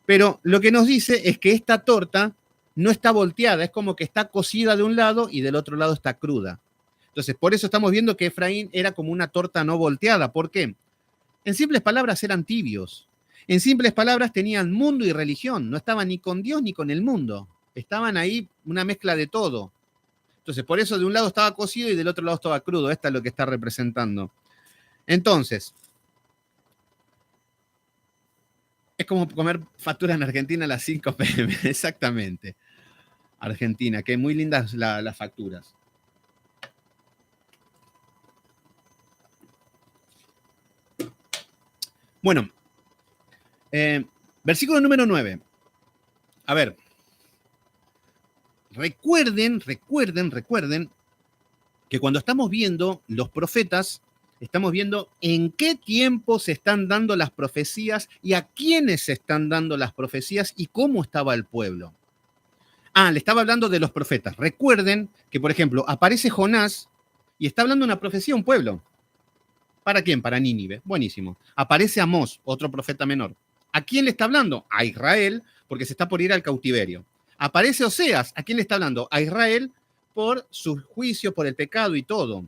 Pero lo que nos dice es que esta torta no está volteada, es como que está cocida de un lado y del otro lado está cruda. Entonces, por eso estamos viendo que Efraín era como una torta no volteada. ¿Por qué? En simples palabras, eran tibios. En simples palabras, tenían mundo y religión. No estaban ni con Dios ni con el mundo. Estaban ahí una mezcla de todo. Entonces, por eso de un lado estaba cocido y del otro lado estaba crudo. Esta es lo que está representando. Entonces, es como comer factura en Argentina a las 5 p.m. Exactamente. Argentina, que muy lindas las facturas. Bueno, versículo número 9. A ver, recuerden que cuando estamos viendo los profetas, estamos viendo en qué tiempo se están dando las profecías y a quiénes se están dando las profecías y cómo estaba el pueblo. Le estaba hablando de los profetas. Recuerden que, por ejemplo, aparece Jonás y está hablando una profecía a un pueblo. ¿Para quién? Para Nínive. Buenísimo. Aparece Amós, otro profeta menor. ¿A quién le está hablando? A Israel, porque se está por ir al cautiverio. Aparece Oseas. ¿A quién le está hablando? A Israel por su juicio, por el pecado y todo.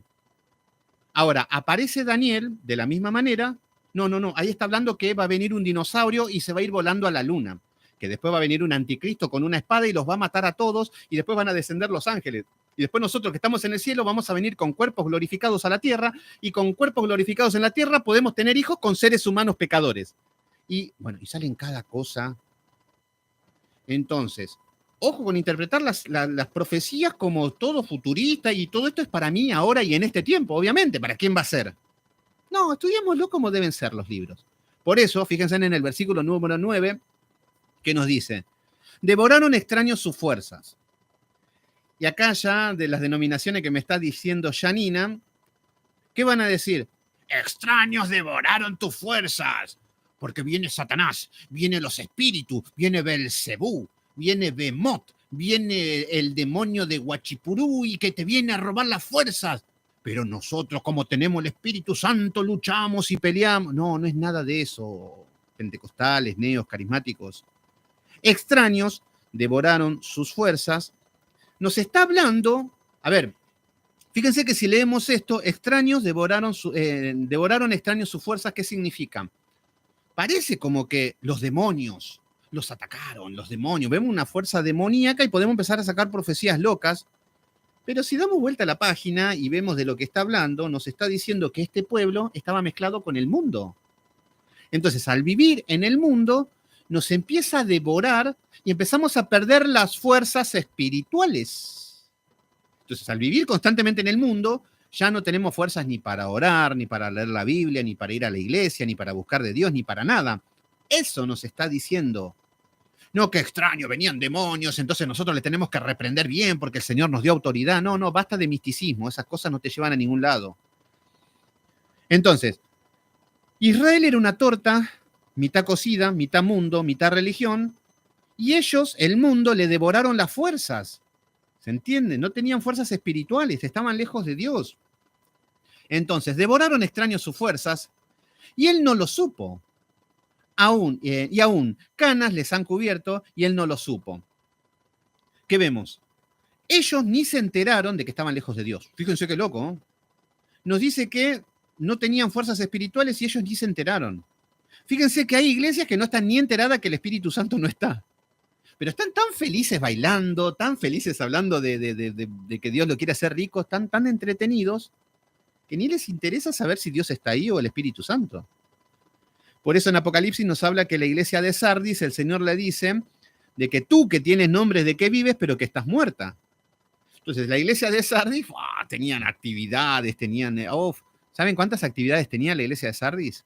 Ahora, aparece Daniel de la misma manera. No. Ahí está hablando que va a venir un dinosaurio y se va a ir volando a la luna. Que después va a venir un anticristo con una espada y los va a matar a todos y después van a descender los ángeles. Y después nosotros que estamos en el cielo vamos a venir con cuerpos glorificados a la tierra y con cuerpos glorificados en la tierra podemos tener hijos con seres humanos pecadores. Y bueno, y salen cada cosa. Entonces, ojo con interpretar las profecías como todo futurista y todo esto es para mí ahora y en este tiempo, obviamente. ¿Para quién va a ser? No, estudiémoslo como deben ser los libros. Por eso, fíjense en el versículo número 9, que nos dice, devoraron extraños sus fuerzas. Y acá ya, de las denominaciones que me está diciendo Janina, ¿qué van a decir? Extraños devoraron tus fuerzas, porque viene Satanás, vienen los espíritus, viene Belcebú, viene Bemot, viene el demonio de Huachipurú y que te viene a robar las fuerzas. Pero nosotros, como tenemos el Espíritu Santo, luchamos y peleamos. No, no es nada de eso. Pentecostales, neos, carismáticos. Extraños devoraron sus fuerzas. Nos está hablando, a ver, fíjense que si leemos esto, extraños devoraron extraños sus fuerzas, ¿qué significa? Parece como que los demonios los atacaron, los demonios. Vemos una fuerza demoníaca y podemos empezar a sacar profecías locas. Pero si damos vuelta a la página y vemos de lo que está hablando, nos está diciendo que este pueblo estaba mezclado con el mundo. Entonces, al vivir en el mundo, nos empieza a devorar y empezamos a perder las fuerzas espirituales. Entonces, al vivir constantemente en el mundo, ya no tenemos fuerzas ni para orar, ni para leer la Biblia, ni para ir a la iglesia, ni para buscar de Dios, ni para nada. Eso nos está diciendo. No, qué extraño, venían demonios, entonces nosotros le tenemos que reprender bien porque el Señor nos dio autoridad. No, basta de misticismo, esas cosas no te llevan a ningún lado. Entonces, Israel era una torta, mitad cocida, mitad mundo, mitad religión, y ellos, el mundo, le devoraron las fuerzas. ¿Se entiende? No tenían fuerzas espirituales, estaban lejos de Dios. Entonces, devoraron extraños sus fuerzas, y él no lo supo. Y aún canas les han cubierto y él no lo supo. ¿Qué vemos? Ellos ni se enteraron de que estaban lejos de Dios. Fíjense qué loco, ¿eh? Nos dice que no tenían fuerzas espirituales y ellos ni se enteraron. Fíjense que hay iglesias que no están ni enteradas que el Espíritu Santo no está. Pero están tan felices bailando, tan felices hablando de que Dios lo quiere hacer rico, están tan entretenidos, que ni les interesa saber si Dios está ahí o el Espíritu Santo. Por eso en Apocalipsis nos habla que la iglesia de Sardis, el Señor le dice de que tú que tienes nombres de que vives, pero que estás muerta. Entonces la iglesia de Sardis, tenían actividades, ¿saben cuántas actividades tenía la iglesia de Sardis?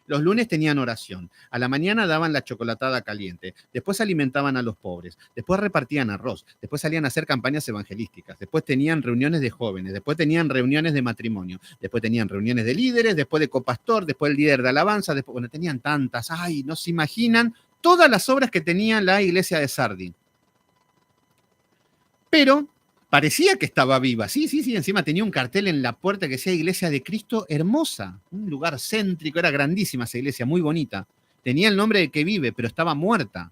Los lunes tenían oración, a la mañana daban la chocolatada caliente, después alimentaban a los pobres, después repartían arroz, después salían a hacer campañas evangelísticas, después tenían reuniones de jóvenes, después tenían reuniones de matrimonio, después tenían reuniones de líderes, después de copastor, después el líder de alabanza, después, tenían tantas, no se imaginan todas las obras que tenía la iglesia de Sardi. Pero parecía que estaba viva. Sí, encima tenía un cartel en la puerta que decía Iglesia de Cristo Hermosa, un lugar céntrico, era grandísima esa iglesia, muy bonita. Tenía el nombre de que vive, pero estaba muerta.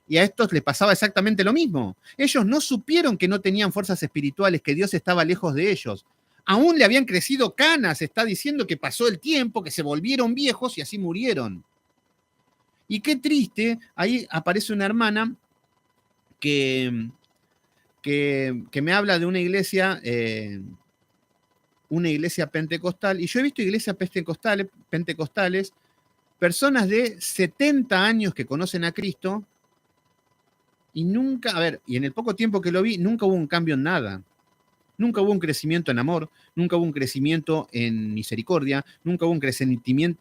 Y a estos les pasaba exactamente lo mismo. Ellos no supieron que no tenían fuerzas espirituales, que Dios estaba lejos de ellos. Aún le habían crecido canas, está diciendo que pasó el tiempo, que se volvieron viejos y así murieron. Y qué triste, ahí aparece una hermana que me habla de una iglesia pentecostal, y yo he visto iglesias pentecostales, personas de 70 años que conocen a Cristo, y nunca, y en el poco tiempo que lo vi, nunca hubo un cambio en nada. Nunca hubo un crecimiento en amor, nunca hubo un crecimiento en misericordia, nunca hubo un crecimiento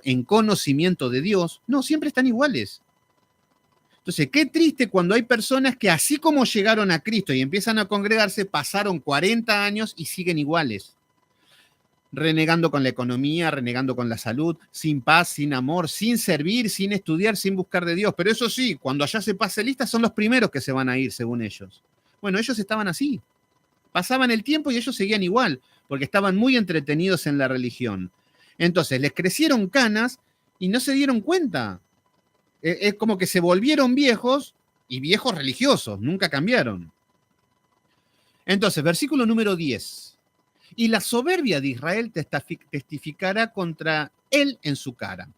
en conocimiento de Dios. No, siempre están iguales. Entonces, qué triste cuando hay personas que así como llegaron a Cristo y empiezan a congregarse, pasaron 40 años y siguen iguales. Renegando con la economía, renegando con la salud, sin paz, sin amor, sin servir, sin estudiar, sin buscar de Dios. Pero eso sí, cuando allá se pase lista, son los primeros que se van a ir, según ellos. Bueno, ellos estaban así. Pasaban el tiempo y ellos seguían igual, porque estaban muy entretenidos en la religión. Entonces, les crecieron canas y no se dieron cuenta. Es como que se volvieron viejos y viejos religiosos, nunca cambiaron. Entonces, versículo número 10. Y la soberbia de Israel testificará contra él en su cara.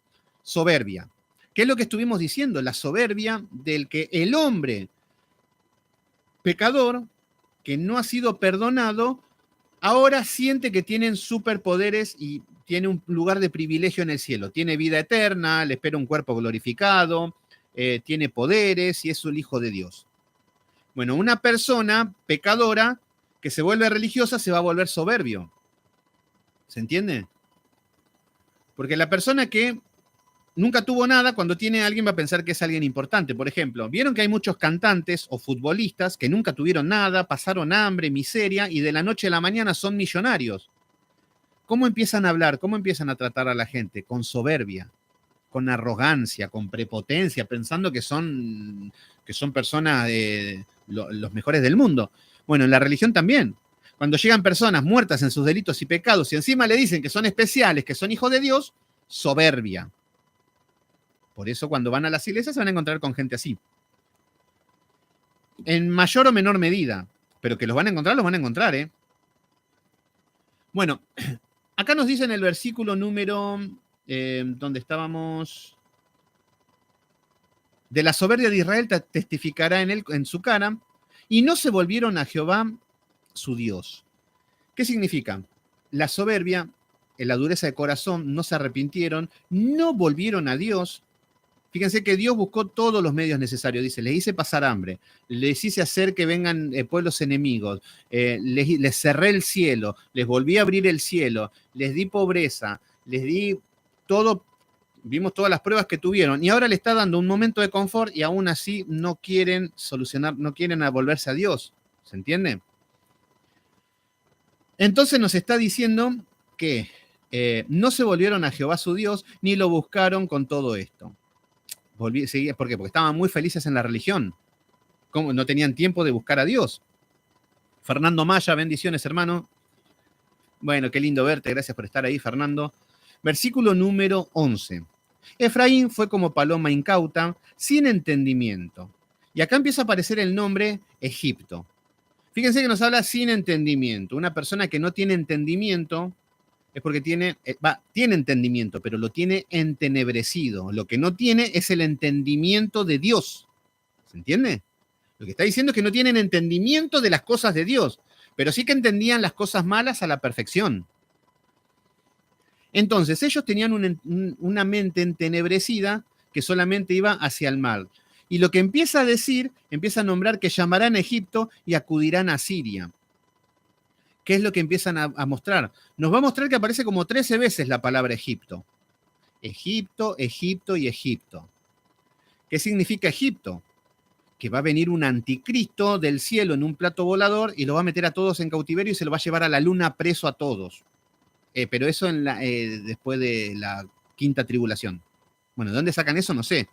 Soberbia. ¿Qué es lo que estuvimos diciendo? La soberbia del que el hombre pecador, que no ha sido perdonado, ahora siente que tienen superpoderes y tiene un lugar de privilegio en el cielo. Tiene vida eterna, le espera un cuerpo glorificado, tiene poderes y es el hijo de Dios. Bueno, una persona pecadora que se vuelve religiosa se va a volver soberbio. ¿Se entiende? Porque la persona que nunca tuvo nada, cuando tiene a alguien va a pensar que es alguien importante. Por ejemplo, vieron que hay muchos cantantes o futbolistas que nunca tuvieron nada, pasaron hambre, miseria y de la noche a la mañana son millonarios. ¿Cómo empiezan a hablar? ¿Cómo empiezan a tratar a la gente? Con soberbia, con arrogancia, con prepotencia, pensando que son personas los mejores del mundo. Bueno, en la religión también. Cuando llegan personas muertas en sus delitos y pecados y encima le dicen que son especiales, que son hijos de Dios, soberbia. Por eso cuando van a las iglesias se van a encontrar con gente así. En mayor o menor medida, pero que los van a encontrar, ¿eh? Bueno, acá nos dice en el versículo número, donde estábamos, de la soberbia de Israel testificará en su cara, y no se volvieron a Jehová su Dios. ¿Qué significa? La soberbia, en la dureza de corazón, no se arrepintieron, no volvieron a Dios. Fíjense que Dios buscó todos los medios necesarios. Dice, les hice pasar hambre, les hice hacer que vengan pueblos enemigos, les cerré el cielo, les volví a abrir el cielo, les di pobreza, les di todo, vimos todas las pruebas que tuvieron. Y ahora le está dando un momento de confort y aún así no quieren solucionar, no quieren volverse a Dios. ¿Se entiende? Entonces nos está diciendo que no se volvieron a Jehová su Dios ni lo buscaron con todo esto. ¿Por qué? Porque estaban muy felices en la religión. No tenían tiempo de buscar a Dios. Fernando Maya, bendiciones, hermano. Bueno, qué lindo verte. Gracias por estar ahí, Fernando. Versículo número 11. Efraín fue como paloma incauta, sin entendimiento. Y acá empieza a aparecer el nombre Egipto. Fíjense que nos habla sin entendimiento. Una persona que no tiene entendimiento es porque tiene entendimiento, pero lo tiene entenebrecido. Lo que no tiene es el entendimiento de Dios. ¿Se entiende? Lo que está diciendo es que no tienen entendimiento de las cosas de Dios, pero sí que entendían las cosas malas a la perfección. Entonces, ellos tenían una mente entenebrecida que solamente iba hacia el mal. Y lo que empieza a decir, empieza a nombrar que llamarán a Egipto y acudirán a Siria. ¿Qué es lo que empiezan a mostrar? Nos va a mostrar que aparece como 13 veces la palabra Egipto. Egipto, Egipto y Egipto. ¿Qué significa Egipto? Que va a venir un anticristo del cielo en un plato volador y lo va a meter a todos en cautiverio y se lo va a llevar a la luna preso a todos. Pero eso después de la quinta tribulación. Bueno, ¿de dónde sacan eso? No sé.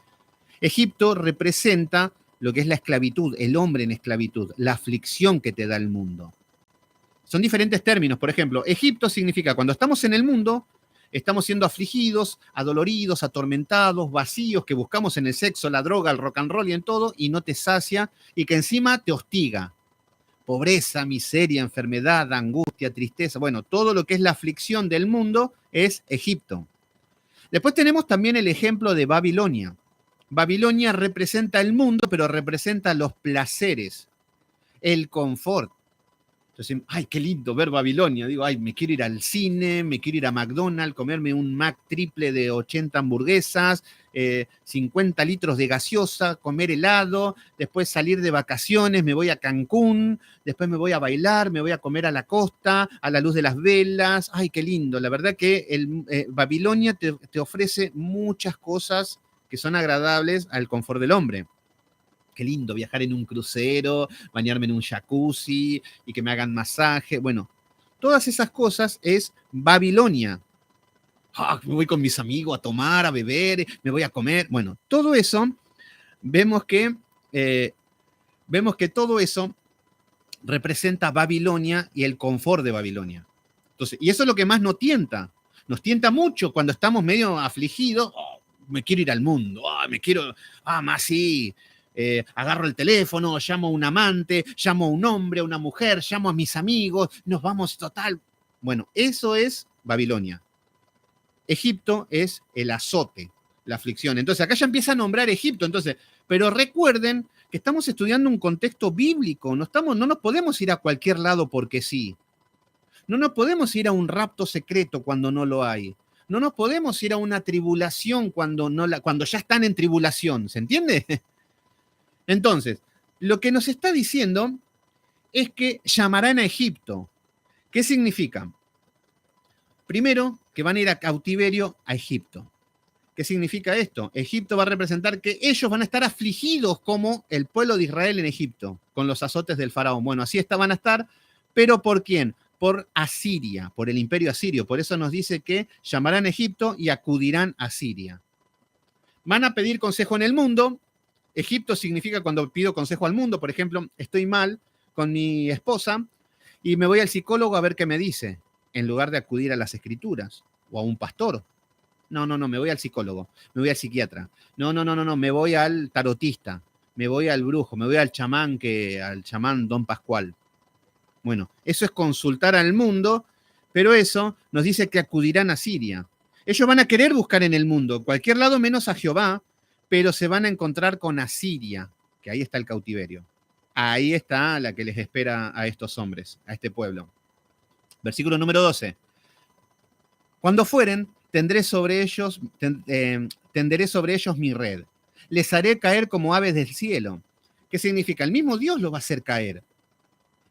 Egipto representa lo que es la esclavitud, el hombre en esclavitud, la aflicción que te da el mundo. Son diferentes términos. Por ejemplo, Egipto significa cuando estamos en el mundo, estamos siendo afligidos, adoloridos, atormentados, vacíos, que buscamos en el sexo, la droga, el rock and roll y en todo, y no te sacia, y que encima te hostiga. Pobreza, miseria, enfermedad, angustia, tristeza. Bueno, todo lo que es la aflicción del mundo es Egipto. Después tenemos también el ejemplo de Babilonia. Babilonia representa el mundo, pero representa los placeres, el confort. Entonces, ay, qué lindo ver Babilonia. Digo, ay, me quiero ir al cine, me quiero ir a McDonald's, comerme un Mac triple de 80 hamburguesas, 50 litros de gaseosa, comer helado, después salir de vacaciones, me voy a Cancún, después me voy a bailar, me voy a comer a la costa, a la luz de las velas. Ay, qué lindo. La verdad que Babilonia te ofrece muchas cosas que son agradables al confort del hombre. Qué lindo viajar en un crucero, bañarme en un jacuzzi y que me hagan masaje. Bueno, todas esas cosas es Babilonia. Me voy con mis amigos a tomar, a beber, me voy a comer. Bueno, todo eso, vemos que, todo eso representa Babilonia y el confort de Babilonia. Entonces, y eso es lo que más nos tienta. Nos tienta mucho cuando estamos medio afligidos. Oh, me quiero ir al mundo. Oh, me quiero, más sí. Agarro el teléfono, llamo a un amante, llamo a un hombre, a una mujer, llamo a mis amigos, nos vamos total. Bueno, eso es Babilonia. Egipto es el azote, la aflicción. Entonces, acá ya empieza a nombrar Egipto. Entonces, pero recuerden que estamos estudiando un contexto bíblico. No nos podemos ir a cualquier lado porque sí. No nos podemos ir a un rapto secreto cuando no lo hay. No nos podemos ir a una tribulación cuando ya están en tribulación. ¿Se entiende? Entonces, lo que nos está diciendo es que llamarán a Egipto. ¿Qué significa? Primero, que van a ir a cautiverio a Egipto. ¿Qué significa esto? Egipto va a representar que ellos van a estar afligidos como el pueblo de Israel en Egipto, con los azotes del faraón. Bueno, así van a estar, pero ¿por quién? Por Asiria, por el imperio asirio. Por eso nos dice que llamarán a Egipto y acudirán a Siria. Van a pedir consejo en el mundo. Egipto significa cuando pido consejo al mundo, por ejemplo, estoy mal con mi esposa y me voy al psicólogo a ver qué me dice, en lugar de acudir a las escrituras o a un pastor. No, me voy al psicólogo, me voy al psiquiatra. No, me voy al tarotista, me voy al brujo, me voy al chamán Don Pascual. Bueno, eso es consultar al mundo, pero eso nos dice que acudirán a Siria. Ellos van a querer buscar en el mundo, cualquier lado menos a Jehová, pero se van a encontrar con Asiria, que ahí está el cautiverio. Ahí está la que les espera a estos hombres, a este pueblo. Versículo número 12. Cuando fueren, tenderé sobre ellos mi red. Les haré caer como aves del cielo. ¿Qué significa? El mismo Dios los va a hacer caer.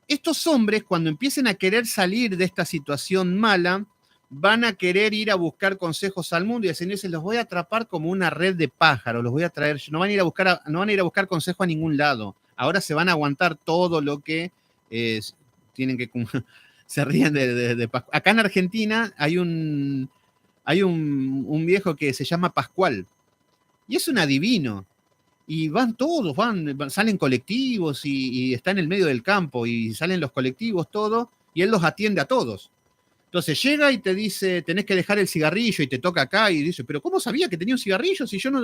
Estos hombres, cuando empiecen a querer salir de esta situación mala, van a querer ir a buscar consejos al mundo y el Señor dice, los voy a atrapar como una red de pájaros, los voy a traer, no van a ir a buscar consejo a ningún lado. Ahora se van a aguantar todo lo que tienen que... Se ríen de Pascual. Acá en Argentina hay un viejo que se llama Pascual y es un adivino. Y van todos, salen colectivos y está en el medio del campo y salen los colectivos, todo, y él los atiende a todos. Entonces llega y te dice, tenés que dejar el cigarrillo y te toca acá y dice, pero ¿cómo sabía que tenía un cigarrillo si yo no...?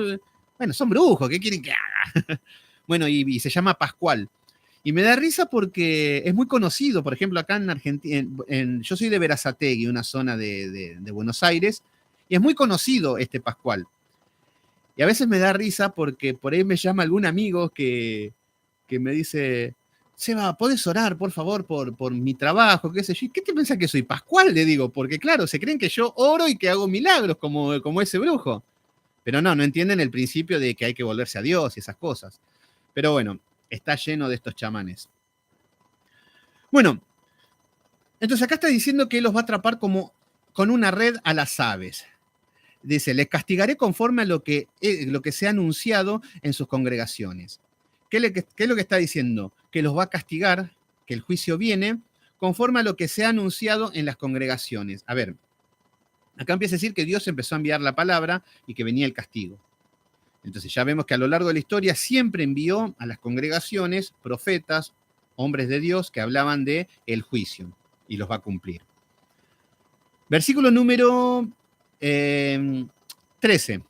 Bueno, son brujos, ¿qué quieren que haga? Bueno, y se llama Pascual. Y me da risa porque es muy conocido, por ejemplo, acá en Argentina, yo soy de Berazategui, una zona de Buenos Aires, y es muy conocido este Pascual. Y a veces me da risa porque por ahí me llama algún amigo que me dice, Seba, ¿podés orar, por favor, por mi trabajo? ¿Qué sé yo? ¿Qué te pensás que soy Pascual? Le digo, porque claro, se creen que yo oro y que hago milagros como ese brujo. Pero no entienden el principio de que hay que volverse a Dios y esas cosas. Pero bueno, está lleno de estos chamanes. Bueno, entonces acá está diciendo que él los va a atrapar como con una red a las aves. Dice, les castigaré conforme a lo que se ha anunciado en sus congregaciones. ¿Qué es lo que está diciendo? Que los va a castigar, que el juicio viene, conforme a lo que se ha anunciado en las congregaciones. A ver, Acá empieza a decir que Dios empezó a enviar la palabra y que venía el castigo. Entonces ya vemos que a lo largo de la historia siempre envió a las congregaciones profetas, hombres de Dios que hablaban de el juicio y los va a cumplir. Versículo número 13.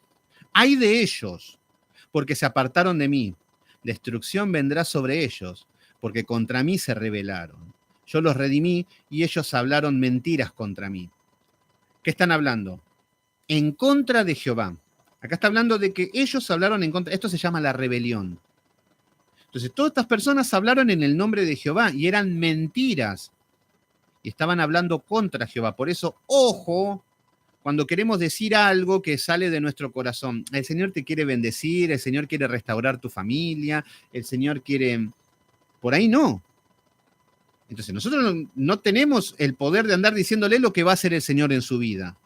Ay de ellos, porque se apartaron de mí. Destrucción vendrá sobre ellos, porque contra mí se rebelaron. Yo los redimí y ellos hablaron mentiras contra mí. ¿Qué están hablando? En contra de Jehová. Acá está hablando de que ellos hablaron en contra. Esto se llama la rebelión. Entonces, todas estas personas hablaron en el nombre de Jehová y eran mentiras. Y estaban hablando contra Jehová. Por eso, ojo, cuando queremos decir algo que sale de nuestro corazón. El Señor te quiere bendecir, el Señor quiere restaurar tu familia, el Señor quiere... Por ahí no. Entonces, nosotros no tenemos el poder de andar diciéndole lo que va a hacer el Señor en su vida.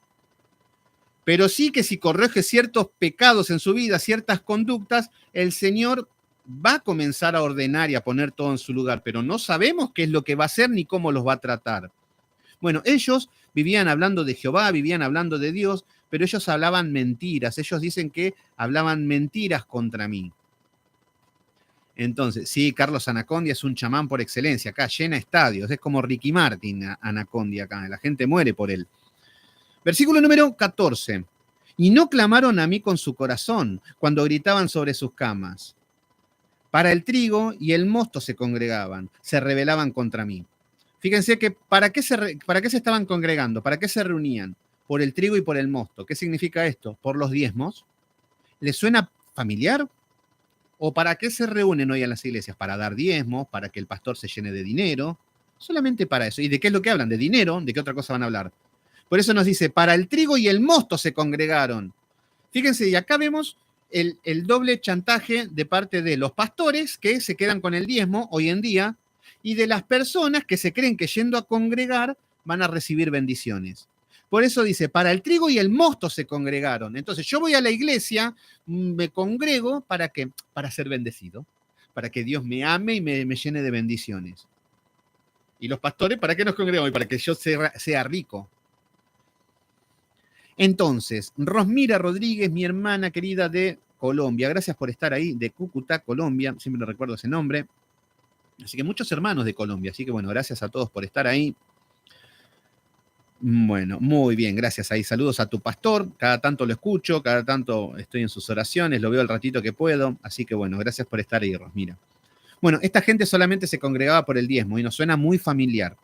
Pero sí que si corrige ciertos pecados en su vida, ciertas conductas, el Señor va a comenzar a ordenar y a poner todo en su lugar, pero no sabemos qué es lo que va a hacer ni cómo los va a tratar. Bueno, ellos vivían hablando de Jehová, vivían hablando de Dios, pero ellos hablaban mentiras. Ellos dicen que hablaban mentiras contra mí. Entonces, sí, Carlos Anacondia es un chamán por excelencia. Acá llena estadios. Es como Ricky Martin, Anacondia acá. La gente muere por él. Versículo número 14. Y no clamaron a mí con su corazón cuando gritaban sobre sus camas. Para el trigo y el mosto se congregaban, se rebelaban contra mí. Fíjense que ¿para qué se estaban congregando? ¿Para qué se reunían? Por el trigo y por el mosto. ¿Qué significa esto? Por los diezmos. ¿Les suena familiar? ¿O para qué se reúnen hoy en las iglesias? Para dar diezmos, para que el pastor se llene de dinero. Solamente para eso. ¿Y de qué es lo que hablan? De dinero. ¿De qué otra cosa van a hablar? Por eso nos dice, para el trigo y el mosto se congregaron. Fíjense, y acá vemos el doble chantaje de parte de los pastores que se quedan con el diezmo hoy en día y de las personas que se creen que yendo a congregar van a recibir bendiciones. Por eso dice, para el trigo y el mosto se congregaron. Entonces yo voy a la iglesia, me congrego, ¿para qué? Para ser bendecido, para que Dios me ame y me llene de bendiciones. Y los pastores, ¿para qué nos congregamos? Para que yo sea rico. Entonces, Rosmira Rodríguez, mi hermana querida de Colombia, gracias por estar ahí, de Cúcuta, Colombia, siempre recuerdo ese nombre. Así que muchos hermanos de Colombia, así que bueno, gracias a todos por estar ahí. Bueno, muy bien, gracias ahí. Saludos a tu pastor, cada tanto lo escucho, cada tanto estoy en sus oraciones, lo veo el ratito que puedo, así que bueno, gracias por estar ahí, Rosmira. Bueno, esta gente solamente se congregaba por el diezmo y nos suena muy familiar.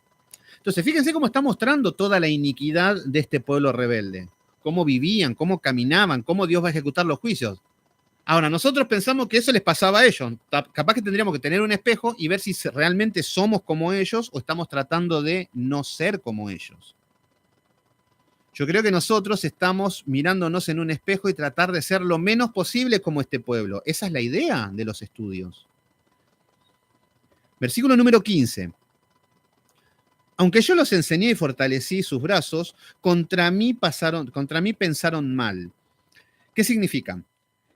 Entonces, fíjense cómo está mostrando toda la iniquidad de este pueblo rebelde. Cómo vivían, cómo caminaban, cómo Dios va a ejecutar los juicios. Ahora, nosotros pensamos que eso les pasaba a ellos. Capaz que tendríamos que tener un espejo y ver si realmente somos como ellos o estamos tratando de no ser como ellos. Yo creo que nosotros estamos mirándonos en un espejo y tratar de ser lo menos posible como este pueblo. Esa es la idea de los estudios. Versículo número 15. Aunque yo los enseñé y fortalecí sus brazos, contra mí pensaron mal. ¿Qué significa?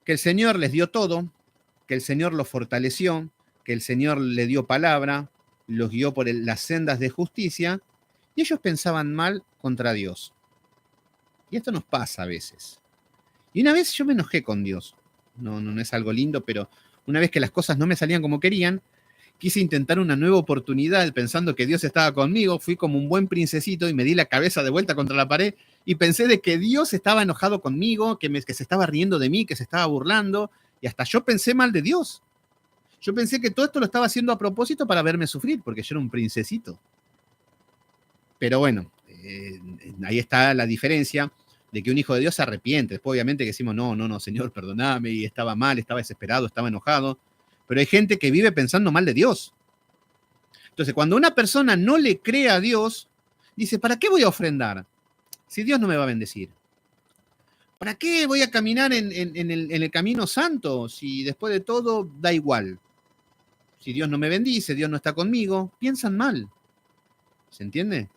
Que el Señor les dio todo, que el Señor los fortaleció, que el Señor le dio palabra, los guió por las sendas de justicia, y ellos pensaban mal contra Dios. Y esto nos pasa a veces. Y una vez yo me enojé con Dios. No es algo lindo, pero una vez que las cosas no me salían como querían, quise intentar una nueva oportunidad pensando que Dios estaba conmigo, fui como un buen princesito y me di la cabeza de vuelta contra la pared y pensé de que Dios estaba enojado conmigo, que se estaba riendo de mí, que se estaba burlando, y hasta yo pensé mal de Dios. Yo pensé que todo esto lo estaba haciendo a propósito para verme sufrir, porque yo era un princesito. Pero bueno, ahí está la diferencia de que un hijo de Dios se arrepiente. Después obviamente que decimos, no, Señor, perdóname, y estaba mal, estaba desesperado, estaba enojado. Pero hay gente que vive pensando mal de Dios. Entonces, cuando una persona no le cree a Dios, dice, ¿para qué voy a ofrendar si Dios no me va a bendecir? ¿Para qué voy a caminar en el camino santo si después de todo da igual? Si Dios no me bendice, Dios no está conmigo, piensan mal. ¿Se entiende?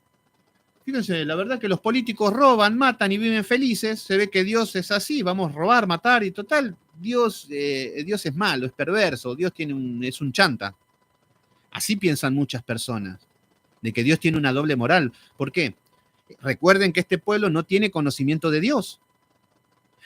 Fíjense, la verdad que los políticos roban, matan y viven felices. Se ve que Dios es así, vamos a robar, matar y total. Dios es malo, es perverso, Dios es un chanta. Así piensan muchas personas, de que Dios tiene una doble moral. ¿Por qué? Recuerden que este pueblo no tiene conocimiento de Dios.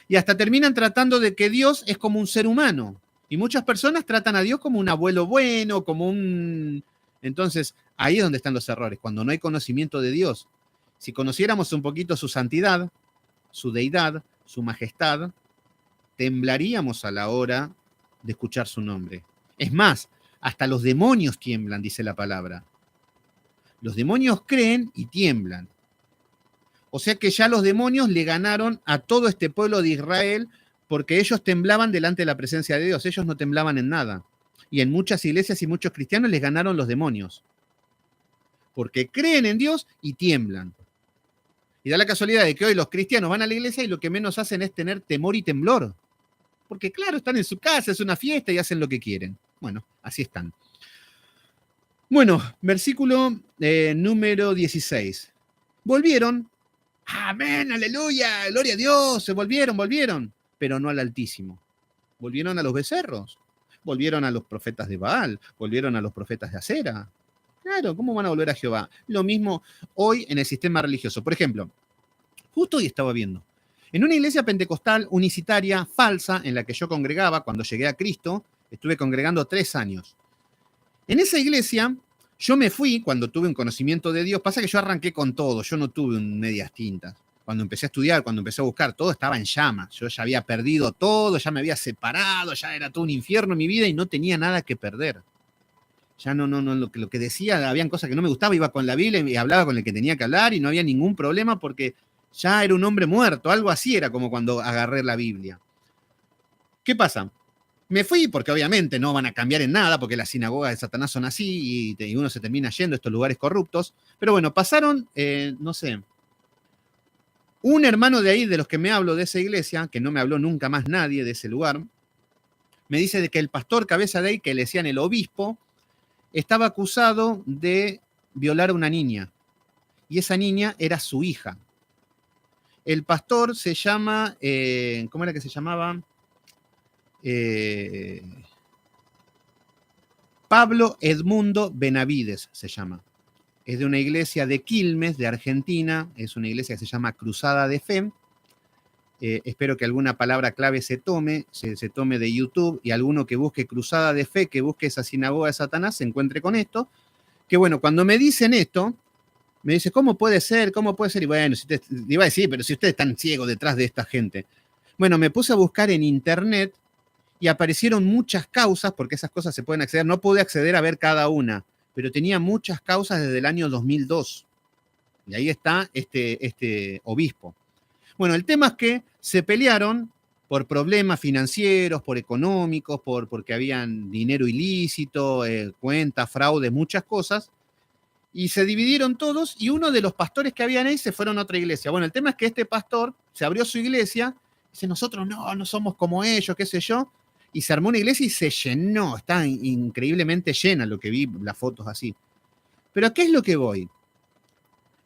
Y hasta terminan tratando de que Dios es como un ser humano. Y muchas personas tratan a Dios como un abuelo bueno, como un... Entonces, ahí es donde están los errores, cuando no hay conocimiento de Dios. Si conociéramos un poquito su santidad, su deidad, su majestad, temblaríamos a la hora de escuchar su nombre. Es más, hasta los demonios tiemblan, dice la palabra. Los demonios creen y tiemblan. O sea que ya los demonios le ganaron a todo este pueblo de Israel porque ellos temblaban delante de la presencia de Dios. Ellos no temblaban en nada. Y en muchas iglesias y muchos cristianos les ganaron los demonios. Porque creen en Dios y tiemblan. Y da la casualidad de que hoy los cristianos van a la iglesia y lo que menos hacen es tener temor y temblor. Porque claro, están en su casa, es una fiesta y hacen lo que quieren. Bueno, así están. Bueno, versículo número 16. Volvieron. Amén, aleluya, gloria a Dios, se volvieron, pero no al Altísimo. Volvieron a los becerros, volvieron a los profetas de Baal, volvieron a los profetas de Acera. Claro, ¿cómo van a volver a Jehová? Lo mismo hoy en el sistema religioso. Por ejemplo, justo hoy estaba viendo, en una iglesia pentecostal unicitaria falsa en la que yo congregaba cuando llegué a Cristo, estuve congregando 3 años. En esa iglesia yo me fui cuando tuve un conocimiento de Dios. Pasa que yo arranqué con todo, yo no tuve medias tintas. Cuando empecé a estudiar, cuando empecé a buscar, todo estaba en llamas. Yo ya había perdido todo, ya me había separado, ya era todo un infierno en mi vida y no tenía nada que perder. Ya no, lo que decía, habían cosas que no me gustaba, iba con la Biblia y hablaba con el que tenía que hablar y no había ningún problema porque ya era un hombre muerto, algo así era como cuando agarré la Biblia. ¿Qué pasa? Me fui porque obviamente no van a cambiar en nada, porque las sinagogas de Satanás son así y uno se termina yendo a estos lugares corruptos. Pero bueno, pasaron, no sé, un hermano de ahí, de los que me hablo de esa iglesia, que no me habló nunca más nadie de ese lugar, me dice de que el pastor cabeza de ahí, que le decían el obispo, estaba acusado de violar a una niña. Y esa niña era su hija. El pastor se llama, ¿cómo era que se llamaba? Pablo Edmundo Benavides se llama. Es de una iglesia de Quilmes, de Argentina. Es una iglesia que se llama Cruzada de Fe. Espero que alguna palabra clave se tome de YouTube y alguno que busque Cruzada de Fe, que busque esa sinagoga de Satanás, se encuentre con esto. Que bueno, cuando me dicen esto, me dice, ¿cómo puede ser? ¿Cómo puede ser? Y bueno, iba a decir, pero si ustedes están ciegos detrás de esta gente. Bueno, me puse a buscar en internet y aparecieron muchas causas, porque esas cosas se pueden acceder. No pude acceder a ver cada una, pero tenía muchas causas desde el año 2002. Y ahí está este obispo. Bueno, el tema es que se pelearon por problemas financieros, por económicos, porque habían dinero ilícito, cuentas, fraude, muchas cosas. Y se dividieron todos y uno de los pastores que habían ahí se fueron a otra iglesia. Bueno, el tema es que este pastor se abrió su iglesia, dice, nosotros no somos como ellos, qué sé yo, y se armó una iglesia y se llenó, está increíblemente llena, lo que vi, las fotos así. Pero ¿a qué es lo que voy?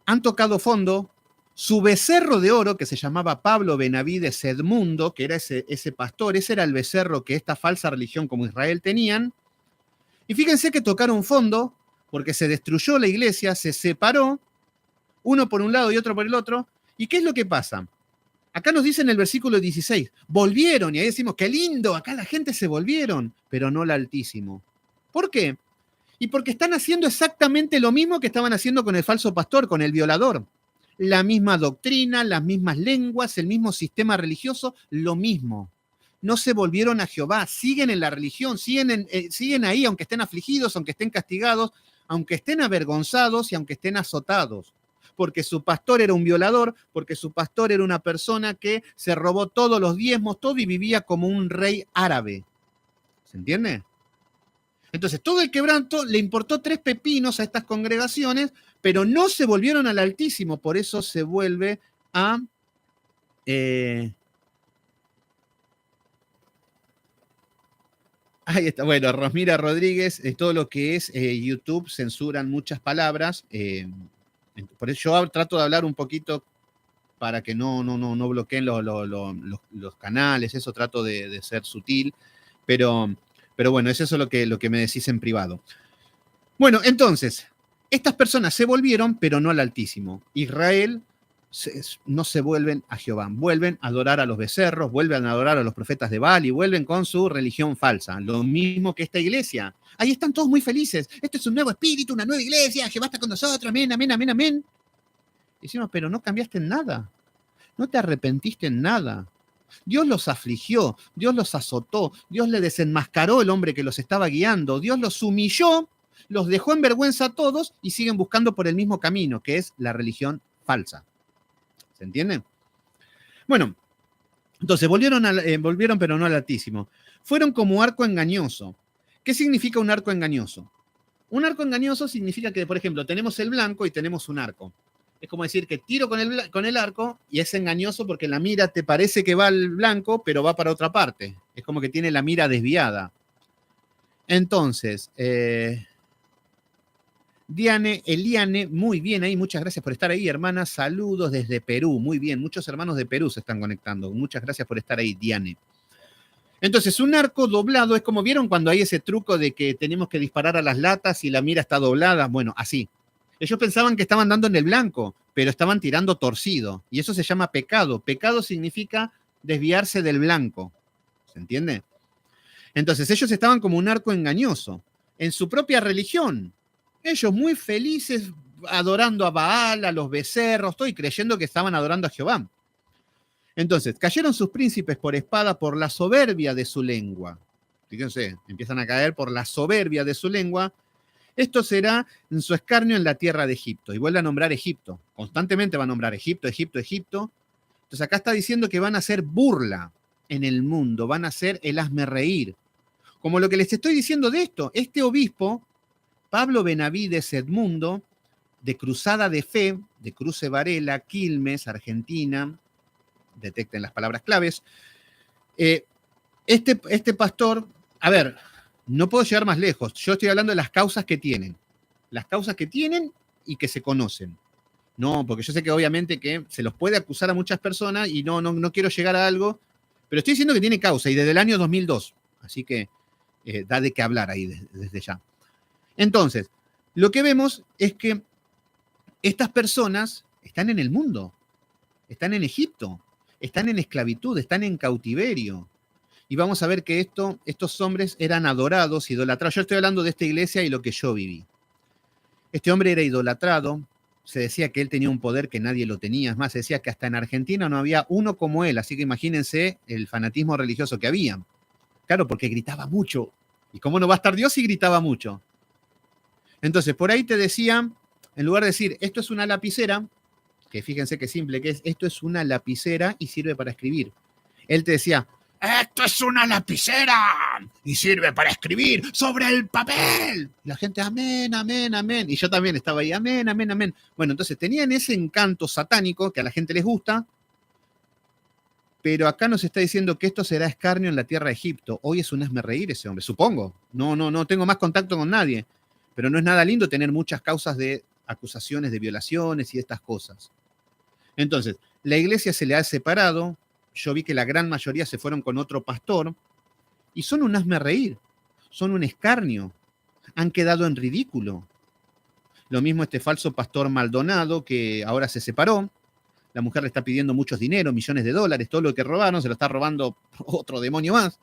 Han tocado fondo, su becerro de oro, que se llamaba Pablo Benavides Edmundo, que era ese pastor, ese era el becerro que esta falsa religión como Israel tenían, y fíjense que tocaron fondo, porque se destruyó la iglesia, se separó, uno por un lado y otro por el otro, ¿y qué es lo que pasa? Acá nos dice en el versículo 16, volvieron, y ahí decimos, qué lindo, acá la gente se volvieron, pero no el Altísimo. ¿Por qué? Y porque están haciendo exactamente lo mismo que estaban haciendo con el falso pastor, con el violador. La misma doctrina, las mismas lenguas, el mismo sistema religioso, lo mismo. No se volvieron a Jehová, siguen en la religión, siguen ahí, aunque estén afligidos, aunque estén castigados, aunque estén avergonzados y aunque estén azotados. Porque su pastor era un violador, porque su pastor era una persona que se robó todos los diezmos, todo y vivía como un rey árabe. ¿Se entiende? Entonces, todo el quebranto le importó 3 pepinos a estas congregaciones, pero no se volvieron al Altísimo, por eso se vuelve a... ahí está, bueno, Rosmira Rodríguez, todo lo que es YouTube censuran muchas palabras, por eso yo trato de hablar un poquito para que no bloqueen los canales, eso trato de ser sutil, pero bueno, es eso lo que me decís en privado. Bueno, entonces, Estas personas se volvieron, pero no al Altísimo. Israel no se vuelven a Jehová, vuelven a adorar a los becerros, vuelven a adorar a los profetas de Baal y vuelven con su religión falsa. Lo mismo que esta iglesia. Ahí están todos muy felices. Esto es un nuevo espíritu, una nueva iglesia. Jehová está con nosotros. Amén, amén, amén, amén. Y decimos, pero no cambiaste en nada. No te arrepentiste en nada. Dios los afligió, Dios los azotó, Dios le desenmascaró el hombre que los estaba guiando, Dios los humilló, los dejó en vergüenza a todos y siguen buscando por el mismo camino, que es la religión falsa. ¿Se entiende? Bueno, entonces volvieron pero no al Altísimo. Fueron como arco engañoso. ¿Qué significa un arco engañoso? Un arco engañoso significa que, por ejemplo, tenemos el blanco y tenemos un arco. Es como decir que tiro con el arco y es engañoso porque la mira te parece que va al blanco, pero va para otra parte. Es como que tiene la mira desviada. Entonces, Eliane, muy bien ahí, muchas gracias por estar ahí, hermana. Saludos desde Perú, muy bien. Muchos hermanos de Perú se están conectando. Muchas gracias por estar ahí, Diane. Entonces, un arco doblado es como vieron cuando hay ese truco de que tenemos que disparar a las latas y la mira está doblada. Bueno, así. Ellos pensaban que estaban dando en el blanco, pero estaban tirando torcido. Y eso se llama pecado. Pecado significa desviarse del blanco. ¿Se entiende? Entonces, ellos estaban como un arco engañoso en su propia religión. Ellos muy felices adorando a Baal, a los becerros, y creyendo que estaban adorando a Jehová. Entonces, cayeron sus príncipes por espada por la soberbia de su lengua. Fíjense, empiezan a caer por la soberbia de su lengua. Esto será en su escarnio en la tierra de Egipto. Y vuelve a nombrar Egipto. Constantemente va a nombrar Egipto, Egipto, Egipto. Entonces acá está diciendo que van a hacer burla en el mundo, van a hacer el hazme reír. Como lo que les estoy diciendo de esto, este obispo, Pablo Benavides Edmundo, de Cruzada de Fe, de Cruce Varela, Quilmes, Argentina, detecten las palabras claves, este pastor, a ver, no puedo llegar más lejos. Yo estoy hablando de las causas que tienen. Las causas que tienen y que se conocen. No, porque yo sé que obviamente que se los puede acusar a muchas personas y no quiero llegar a algo, pero estoy diciendo que tiene causa y desde el año 2002. Así que da de qué hablar ahí desde ya. Entonces, lo que vemos es que estas personas están en el mundo, están en Egipto, están en esclavitud, están en cautiverio. Y vamos a ver que estos hombres eran adorados, idolatrados. Yo estoy hablando de esta iglesia y lo que yo viví. Este hombre era idolatrado, se decía que él tenía un poder que nadie lo tenía. Es más, se decía que hasta en Argentina no había uno como él, así que imagínense el fanatismo religioso que había. Claro, porque gritaba mucho. ¿Y cómo no va a estar Dios si gritaba mucho? Entonces, por ahí te decía, en lugar de decir, esto es una lapicera, que fíjense qué simple que es, esto es una lapicera y sirve para escribir. Él te decía, esto es una lapicera y sirve para escribir sobre el papel. Y la gente, amén, amén, amén. Y yo también estaba ahí, amén, amén, amén. Bueno, entonces tenían ese encanto satánico que a la gente les gusta, pero acá nos está diciendo que esto será escarnio en la tierra de Egipto. Hoy es un hazme reír ese hombre, supongo. No tengo más contacto con nadie. Pero no es nada lindo tener muchas causas de acusaciones de violaciones y estas cosas. Entonces, la iglesia se le ha separado. Yo vi que la gran mayoría se fueron con otro pastor y son un hazme reír, son un escarnio, han quedado en ridículo. Lo mismo este falso pastor Maldonado que ahora se separó. La mujer le está pidiendo muchos dinero, millones de dólares, todo lo que robaron se lo está robando otro demonio más.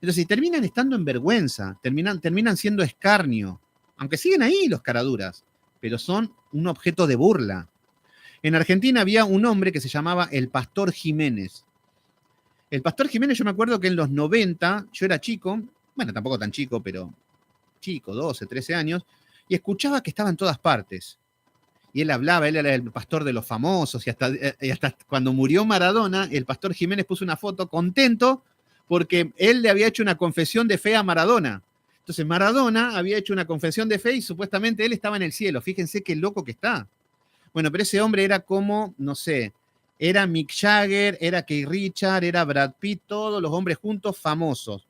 Entonces, terminan estando en vergüenza, terminan siendo escarnio, aunque siguen ahí los caraduras, pero son un objeto de burla. En Argentina había un hombre que se llamaba el Pastor Jiménez. El Pastor Jiménez, yo me acuerdo que en los 90, yo era chico, bueno, tampoco tan chico, pero chico, 12, 13 años, y escuchaba que estaba en todas partes. Y él hablaba, él era el pastor de los famosos, y hasta cuando murió Maradona, el Pastor Jiménez puso una foto contento porque él le había hecho una confesión de fe a Maradona. Entonces Maradona había hecho una confesión de fe y supuestamente él estaba en el cielo. Fíjense qué loco que está. Bueno, pero ese hombre era como, no sé, era Mick Jagger, era Keith Richards, era Brad Pitt, todos los hombres juntos famosos.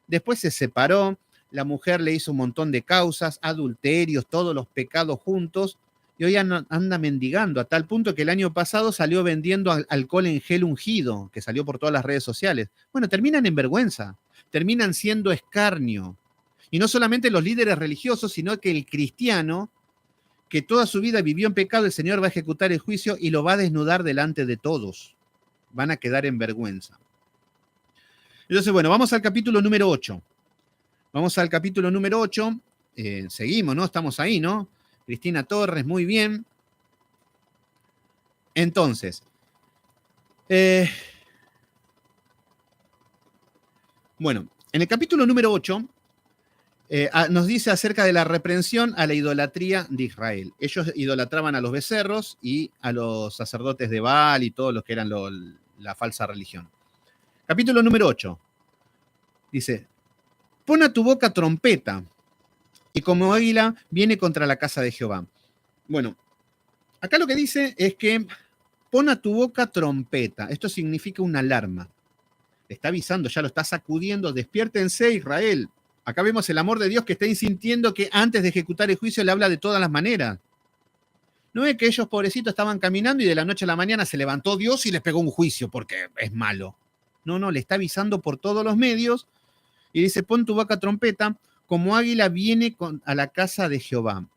Después se separó, la mujer le hizo un montón de causas, adulterios, todos los pecados juntos, y hoy anda mendigando, a tal punto que el año pasado salió vendiendo alcohol en gel ungido, que salió por todas las redes sociales. Bueno, terminan en vergüenza, terminan siendo escarnio. Y no solamente los líderes religiosos, sino que el cristiano que toda su vida vivió en pecado, el Señor va a ejecutar el juicio y lo va a desnudar delante de todos. Van a quedar en vergüenza. Entonces, bueno, vamos al capítulo número 8. Vamos al capítulo número 8. Seguimos, ¿no? Estamos ahí, ¿no? Cristina Torres, muy bien. Entonces, bueno, en el capítulo número 8 nos dice acerca de la reprensión a la idolatría de Israel. Ellos idolatraban a los becerros y a los sacerdotes de Baal y todos los que eran la falsa religión. Capítulo número 8. Dice, pon a tu boca trompeta, y como águila viene contra la casa de Jehová. Bueno, acá lo que dice es que pon a tu boca trompeta. Esto significa una alarma. Está avisando, ya lo está sacudiendo. Despiértense, Israel. Acá vemos el amor de Dios que está sintiendo que antes de ejecutar el juicio le habla de todas las maneras. No es que ellos, pobrecitos, estaban caminando y de la noche a la mañana se levantó Dios y les pegó un juicio porque es malo. No, le está avisando por todos los medios y dice, pon tu boca trompeta, como águila viene a la casa de Jehová.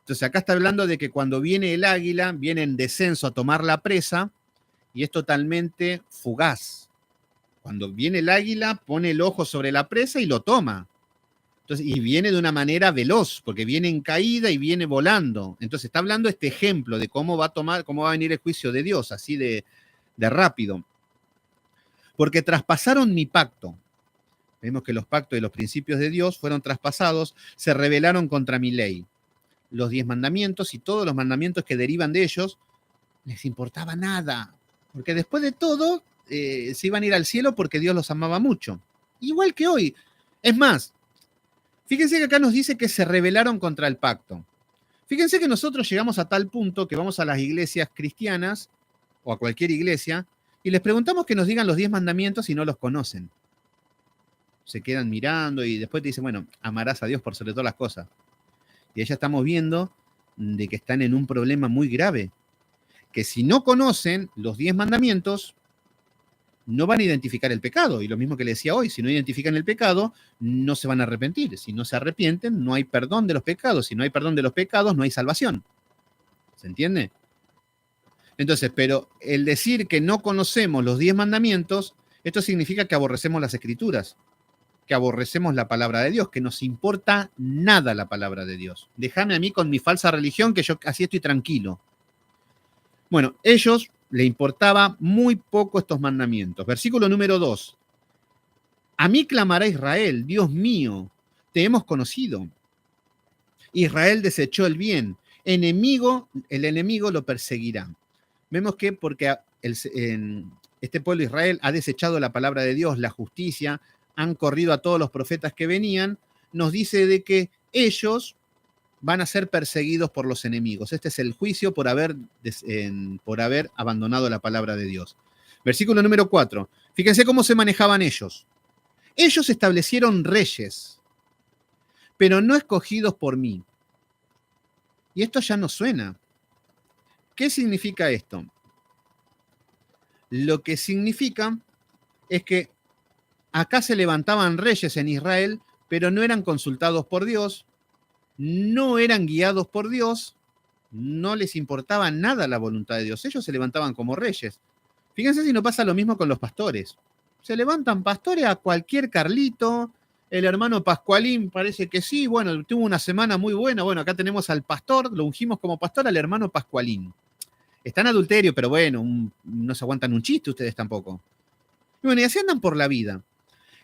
Entonces acá está hablando de que cuando viene el águila, viene en descenso a tomar la presa y es totalmente fugaz. Cuando viene el águila, pone el ojo sobre la presa y lo toma. Entonces, y viene de una manera veloz, porque viene en caída y viene volando. Entonces está hablando este ejemplo de cómo va a venir el juicio de Dios, así de rápido. Porque traspasaron mi pacto. Vemos que los pactos y los principios de Dios fueron traspasados, se rebelaron contra mi ley. Los 10 mandamientos y todos los mandamientos que derivan de ellos, les importaba nada. Porque después de todo, se iban a ir al cielo porque Dios los amaba mucho. Igual que hoy. Es más, fíjense que acá nos dice que se rebelaron contra el pacto. Fíjense que nosotros llegamos a tal punto que vamos a las iglesias cristianas o a cualquier iglesia y les preguntamos que nos digan los 10 mandamientos y no los conocen. Se quedan mirando y después te dicen, bueno, amarás a Dios por sobre todas las cosas. Y ya estamos viendo de que están en un problema muy grave. Que si no conocen los 10 mandamientos, no van a identificar el pecado. Y lo mismo que le decía hoy, si no identifican el pecado, no se van a arrepentir. Si no se arrepienten, no hay perdón de los pecados. Si no hay perdón de los pecados, no hay salvación. ¿Se entiende? Entonces, pero el decir que no conocemos los 10 mandamientos, esto significa que aborrecemos las escrituras, que aborrecemos la palabra de Dios, que nos importa nada la palabra de Dios. Déjame a mí con mi falsa religión, que yo así estoy tranquilo. Bueno, ellos le importaba muy poco estos mandamientos. Versículo número 2. A mí clamará Israel, Dios mío, te hemos conocido. Israel desechó el bien. El enemigo lo perseguirá. Vemos que porque este pueblo de Israel ha desechado la palabra de Dios, la justicia, han corrido a todos los profetas que venían, nos dice de que ellos van a ser perseguidos por los enemigos. Este es el juicio por haber abandonado la palabra de Dios. Versículo número 4. Fíjense cómo se manejaban ellos. Ellos establecieron reyes, pero no escogidos por mí. Y esto ya no suena. ¿Qué significa esto? Lo que significa es que acá se levantaban reyes en Israel, pero no eran consultados por Dios, no eran guiados por Dios, no les importaba nada la voluntad de Dios. Ellos se levantaban como reyes. Fíjense si no pasa lo mismo con los pastores. Se levantan pastores a cualquier Carlito. El hermano Pascualín parece que sí. Bueno, tuvo una semana muy buena. Bueno, acá tenemos al pastor, lo ungimos como pastor al hermano Pascualín. Está en adulterio, pero bueno, no se aguantan un chiste ustedes tampoco. Y bueno, y así andan por la vida.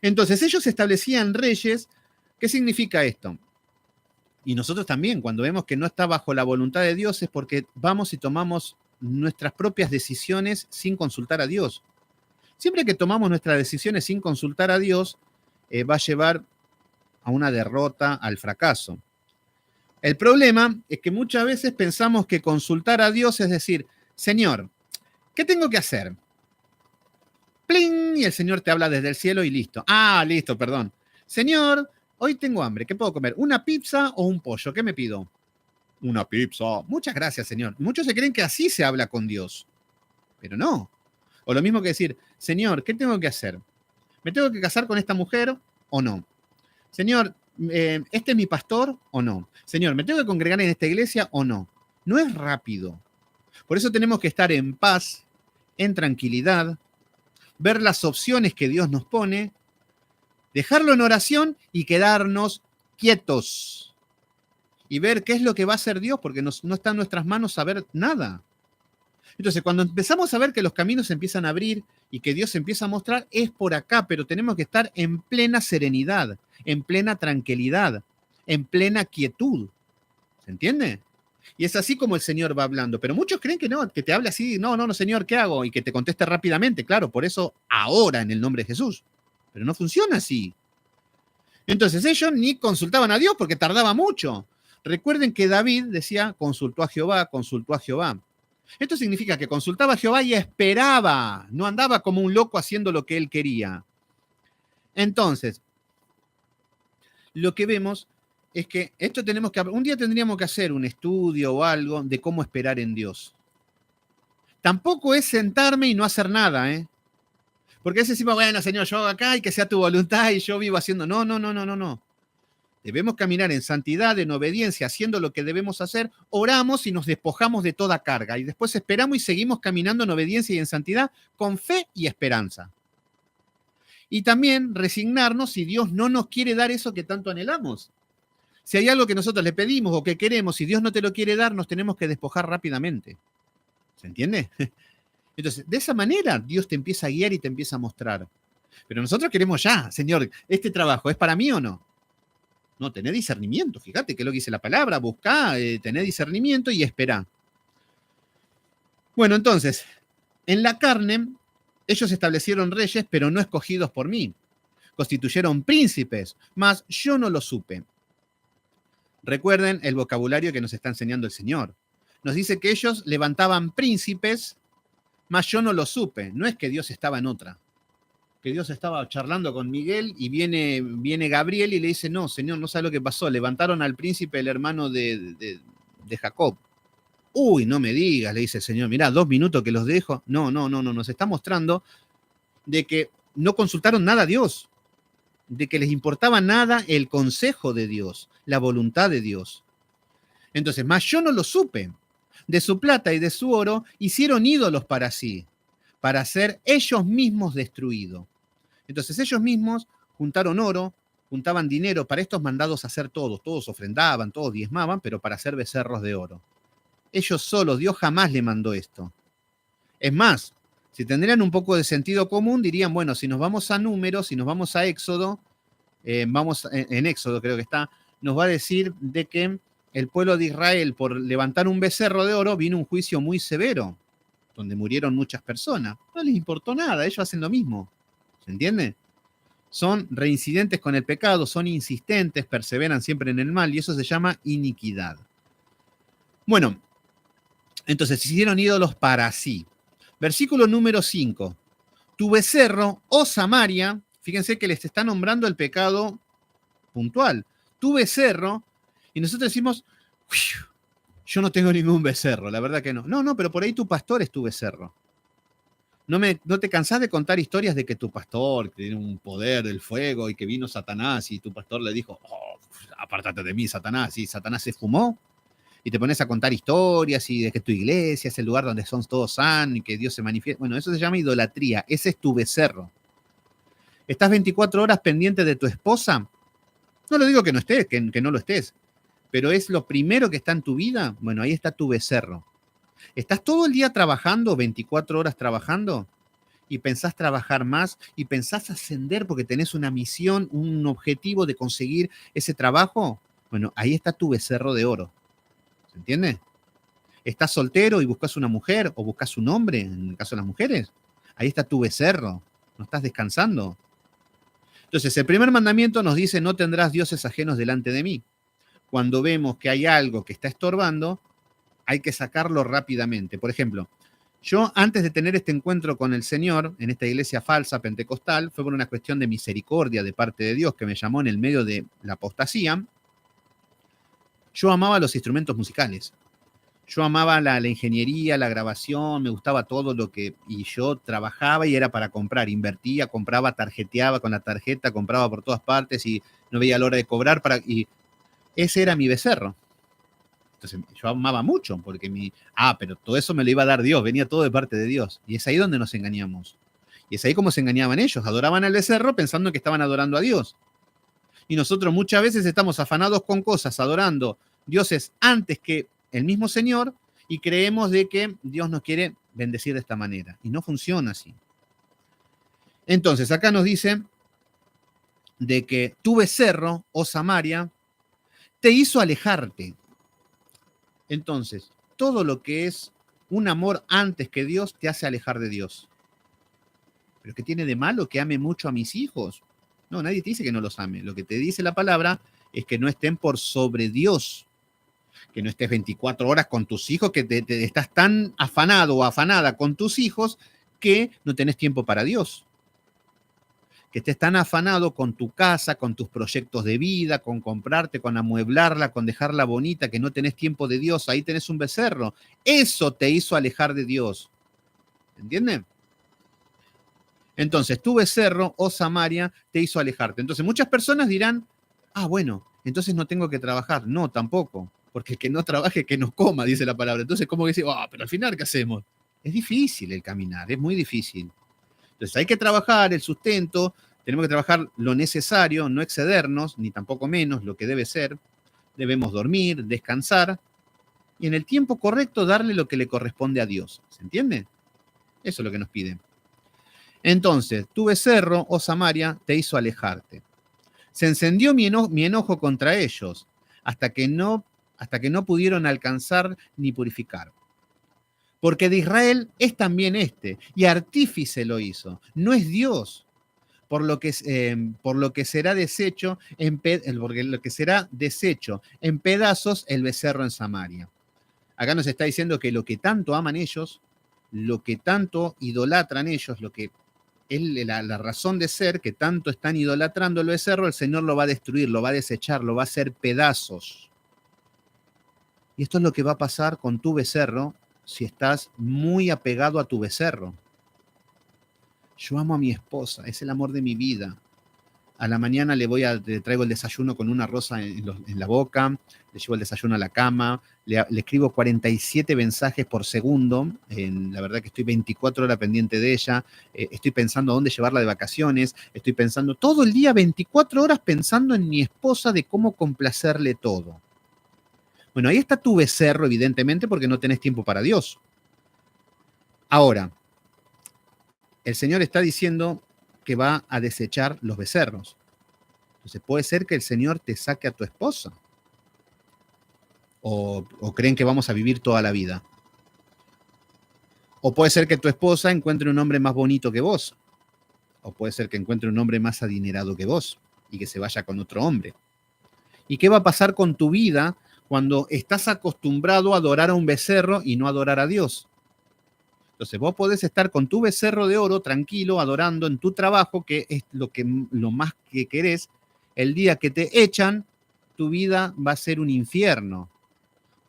Entonces, ellos establecían reyes. ¿Qué significa esto? Y nosotros también, cuando vemos que no está bajo la voluntad de Dios, es porque vamos y tomamos nuestras propias decisiones sin consultar a Dios. Siempre que tomamos nuestras decisiones sin consultar a Dios, va a llevar a una derrota, al fracaso. El problema es que muchas veces pensamos que consultar a Dios es decir, Señor, ¿qué tengo que hacer? ¡Pling! Y el Señor te habla desde el cielo y listo. Ah, listo, perdón. Señor, hoy tengo hambre, ¿qué puedo comer? ¿Una pizza o un pollo? ¿Qué me pido? Una pizza. Muchas gracias, Señor. Muchos se creen que así se habla con Dios, pero no. O lo mismo que decir, Señor, ¿qué tengo que hacer? ¿Me tengo que casar con esta mujer o no? Señor, ¿este es mi pastor o no? Señor, ¿me tengo que congregar en esta iglesia o no? No es rápido. Por eso tenemos que estar en paz, en tranquilidad, ver las opciones que Dios nos pone, dejarlo en oración y quedarnos quietos y ver qué es lo que va a hacer Dios, porque no está en nuestras manos saber nada. Entonces, cuando empezamos a ver que los caminos se empiezan a abrir y que Dios se empieza a mostrar, es por acá, pero tenemos que estar en plena serenidad, en plena tranquilidad, en plena quietud. ¿Se entiende? Y es así como el Señor va hablando. Pero muchos creen que no, que te hable así, no, Señor, ¿qué hago? Y que te conteste rápidamente. Claro, por eso ahora en el nombre de Jesús. Pero no funciona así. Entonces ellos ni consultaban a Dios porque tardaba mucho. Recuerden que David decía, consultó a Jehová, consultó a Jehová. Esto significa que consultaba a Jehová y esperaba, no andaba como un loco haciendo lo que él quería. Entonces, lo que vemos es que un día tendríamos que hacer un estudio o algo de cómo esperar en Dios. Tampoco es sentarme y no hacer nada, ¿eh? Porque a veces decimos, bueno, Señor, yo hago acá y que sea tu voluntad y yo vivo haciendo. No. Debemos caminar en santidad, en obediencia, haciendo lo que debemos hacer, oramos y nos despojamos de toda carga. Y después esperamos y seguimos caminando en obediencia y en santidad con fe y esperanza. Y también resignarnos si Dios no nos quiere dar eso que tanto anhelamos. Si hay algo que nosotros le pedimos o que queremos y Dios no te lo quiere dar, nos tenemos que despojar rápidamente. ¿Se entiende? Entonces, de esa manera Dios te empieza a guiar y te empieza a mostrar. Pero nosotros queremos ya, Señor, ¿este trabajo es para mí o no? No, tené discernimiento, fíjate que es lo que dice la palabra, buscá, tené discernimiento y esperá. Bueno, entonces, en la carne, ellos establecieron reyes, pero no escogidos por mí. Constituyeron príncipes, mas yo no lo supe. Recuerden el vocabulario que nos está enseñando el Señor. Nos dice que ellos levantaban príncipes, mas yo no lo supe. No es que Dios estaba en otra. Que Dios estaba charlando con Miguel y viene Gabriel y le dice, no, Señor, no sabe lo que pasó. Levantaron al príncipe, el hermano de Jacob. Uy, no me digas, le dice el Señor, mirá, 2 minutos que los dejo. No, nos está mostrando de que no consultaron nada a Dios, de que les importaba nada el consejo de Dios, la voluntad de Dios. Entonces, más yo no lo supe. De su plata y de su oro hicieron ídolos para sí, para ser ellos mismos destruidos. Entonces ellos mismos juntaron oro, juntaban dinero para estos mandados a hacer todos ofrendaban, todos diezmaban, pero para hacer becerros de oro. Ellos solos, Dios jamás le mandó esto. Es más, si tendrían un poco de sentido común, dirían, bueno, si nos vamos a Números, si nos vamos a Éxodo, vamos en Éxodo creo que está, nos va a decir de que el pueblo de Israel, por levantar un becerro de oro, vino un juicio muy severo, donde murieron muchas personas. No les importó nada, ellos hacen lo mismo. ¿Se entiende? Son reincidentes con el pecado, son insistentes, perseveran siempre en el mal, y eso se llama iniquidad. Bueno, entonces hicieron ídolos para sí. Versículo número 5. Tu becerro, oh Samaria, fíjense que les está nombrando el pecado puntual. Tu becerro, y nosotros decimos, yo no tengo ningún becerro, la verdad que no. No, pero por ahí tu pastor es tu becerro. ¿No te cansás de contar historias de que tu pastor tiene un poder del fuego y que vino Satanás y tu pastor le dijo, apártate de mí, Satanás, y Satanás se fumó? Y te pones a contar historias y de que tu iglesia es el lugar donde son todos sanos y que Dios se manifiesta. Bueno, eso se llama idolatría, ese es tu becerro. ¿Estás 24 horas pendiente de tu esposa? No lo digo que no estés, que no lo estés, pero es lo primero que está en tu vida. Bueno, ahí está tu becerro. ¿Estás todo el día trabajando, 24 horas trabajando? Y pensás trabajar más y pensás ascender porque tenés una misión, un objetivo de conseguir ese trabajo. Bueno, ahí está tu becerro de oro. ¿Se entiende? ¿Estás soltero y buscas una mujer o buscas un hombre, en el caso de las mujeres? Ahí está tu becerro. No estás descansando. Entonces, el primer mandamiento nos dice, no tendrás dioses ajenos delante de mí. Cuando vemos que hay algo que está estorbando, hay que sacarlo rápidamente. Por ejemplo, yo antes de tener este encuentro con el Señor, en esta iglesia falsa pentecostal, fue por una cuestión de misericordia de parte de Dios que me llamó en el medio de la apostasía. Yo amaba los instrumentos musicales. Yo amaba la ingeniería, la grabación, me gustaba todo lo que... Y yo trabajaba y era para comprar, invertía, compraba, tarjeteaba con la tarjeta, compraba por todas partes y no veía la hora de cobrar y ese era mi becerro. Entonces yo amaba mucho porque pero todo eso me lo iba a dar Dios, venía todo de parte de Dios. Y es ahí donde nos engañamos. Y es ahí como se engañaban ellos, adoraban al becerro pensando que estaban adorando a Dios. Y nosotros muchas veces estamos afanados con cosas, adorando dioses antes que el mismo Señor y creemos de que Dios nos quiere bendecir de esta manera. Y no funciona así. Entonces, acá nos dice de que tu becerro, oh Samaria, te hizo alejarte. Entonces, todo lo que es un amor antes que Dios te hace alejar de Dios. ¿Pero qué tiene de malo que ame mucho a mis hijos? No, nadie te dice que no los ame. Lo que te dice la palabra es que no estén por sobre Dios. Que no estés 24 horas con tus hijos, que te estás tan afanado o afanada con tus hijos que no tenés tiempo para Dios. Que estés tan afanado con tu casa, con tus proyectos de vida, con comprarte, con amueblarla, con dejarla bonita, que no tenés tiempo de Dios. Ahí tenés un becerro. Eso te hizo alejar de Dios. ¿Entienden? Entonces, tu becerro, oh Samaria, te hizo alejarte. Entonces, muchas personas dirán, bueno, entonces no tengo que trabajar. No, tampoco. Porque el que no trabaje, que no coma, dice la palabra. Entonces, ¿cómo que dice, pero al final, ¿qué hacemos? Es difícil el caminar, es muy difícil. Entonces, hay que trabajar el sustento, tenemos que trabajar lo necesario, no excedernos, ni tampoco menos, lo que debe ser. Debemos dormir, descansar, y en el tiempo correcto darle lo que le corresponde a Dios. ¿Se entiende? Eso es lo que nos pide. Entonces, tu becerro, oh Samaria, te hizo alejarte. Se encendió mi enojo contra ellos, hasta que no pudieron alcanzar ni purificar. Porque de Israel es también y artífice lo hizo, no es Dios, por lo que será deshecho en pedazos el becerro en Samaria. Acá nos está diciendo que lo que tanto aman ellos, lo que tanto idolatran ellos, lo que es la razón de ser, que tanto están idolatrando el becerro, el Señor lo va a destruir, lo va a desechar, lo va a hacer pedazos. Y esto es lo que va a pasar con tu becerro si estás muy apegado a tu becerro. Yo amo a mi esposa, es el amor de mi vida. A la mañana le traigo el desayuno con una rosa en la boca, le llevo el desayuno a la cama, le escribo 47 mensajes por segundo, la verdad que estoy 24 horas pendiente de ella, estoy pensando a dónde llevarla de vacaciones, estoy pensando todo el día, 24 horas pensando en mi esposa, de cómo complacerle todo. Bueno, ahí está tu becerro, evidentemente, porque no tenés tiempo para Dios. Ahora, el Señor está diciendo que va a desechar los becerros. Entonces puede ser que el Señor te saque a tu esposa. O creen que vamos a vivir toda la vida. O puede ser que tu esposa encuentre un hombre más bonito que vos. O puede ser que encuentre un hombre más adinerado que vos y que se vaya con otro hombre. ¿Y qué va a pasar con tu vida cuando estás acostumbrado a adorar a un becerro y no adorar a Dios? Entonces vos podés estar con tu becerro de oro tranquilo, adorando en tu trabajo, que es lo más que querés. El día que te echan, tu vida va a ser un infierno,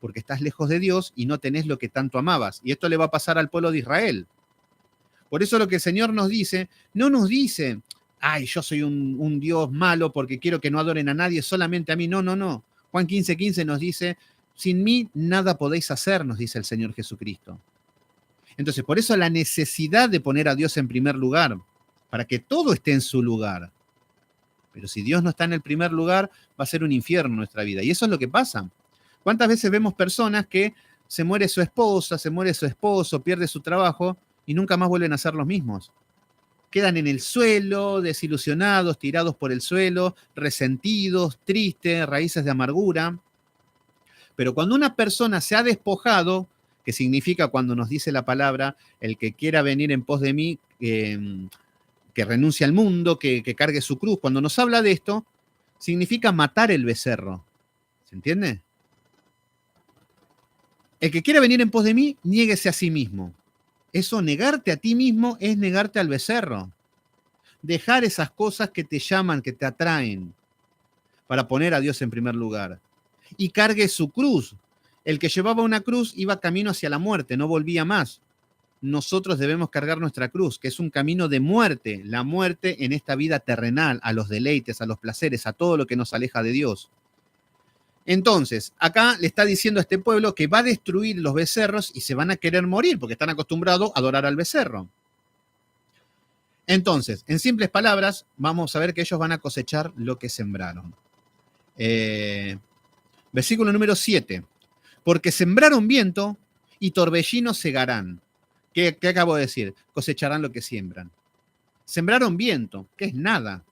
porque estás lejos de Dios y no tenés lo que tanto amabas. Y esto le va a pasar al pueblo de Israel. Por eso lo que el Señor nos dice, no nos dice, yo soy un Dios malo porque quiero que no adoren a nadie, solamente a mí. No, no, no. Juan 15:15 nos dice, sin mí nada podéis hacer, nos dice el Señor Jesucristo. Entonces, por eso la necesidad de poner a Dios en primer lugar, para que todo esté en su lugar. Pero si Dios no está en el primer lugar, va a ser un infierno nuestra vida. Y eso es lo que pasa. ¿Cuántas veces vemos personas que se muere su esposa, se muere su esposo, pierde su trabajo y nunca más vuelven a ser los mismos? Quedan en el suelo, desilusionados, tirados por el suelo, resentidos, tristes, raíces de amargura. Pero cuando una persona se ha despojado, que significa cuando nos dice la palabra, el que quiera venir en pos de mí, que renuncie al mundo, que cargue su cruz, cuando nos habla de esto, significa matar el becerro. ¿Se entiende? El que quiera venir en pos de mí, niéguese a sí mismo. Eso, negarte a ti mismo, es negarte al becerro. Dejar esas cosas que te llaman, que te atraen, para poner a Dios en primer lugar. Y cargue su cruz. El que llevaba una cruz iba camino hacia la muerte, no volvía más. Nosotros debemos cargar nuestra cruz, que es un camino de muerte, la muerte en esta vida terrenal, a los deleites, a los placeres, a todo lo que nos aleja de Dios. Entonces, acá le está diciendo a este pueblo que va a destruir los becerros y se van a querer morir porque están acostumbrados a adorar al becerro. Entonces, en simples palabras, vamos a ver que ellos van a cosechar lo que sembraron. Versículo número 7. Porque sembraron viento y torbellino segarán. ¿Qué acabo de decir? Cosecharán lo que siembran. Sembraron viento, que es nada,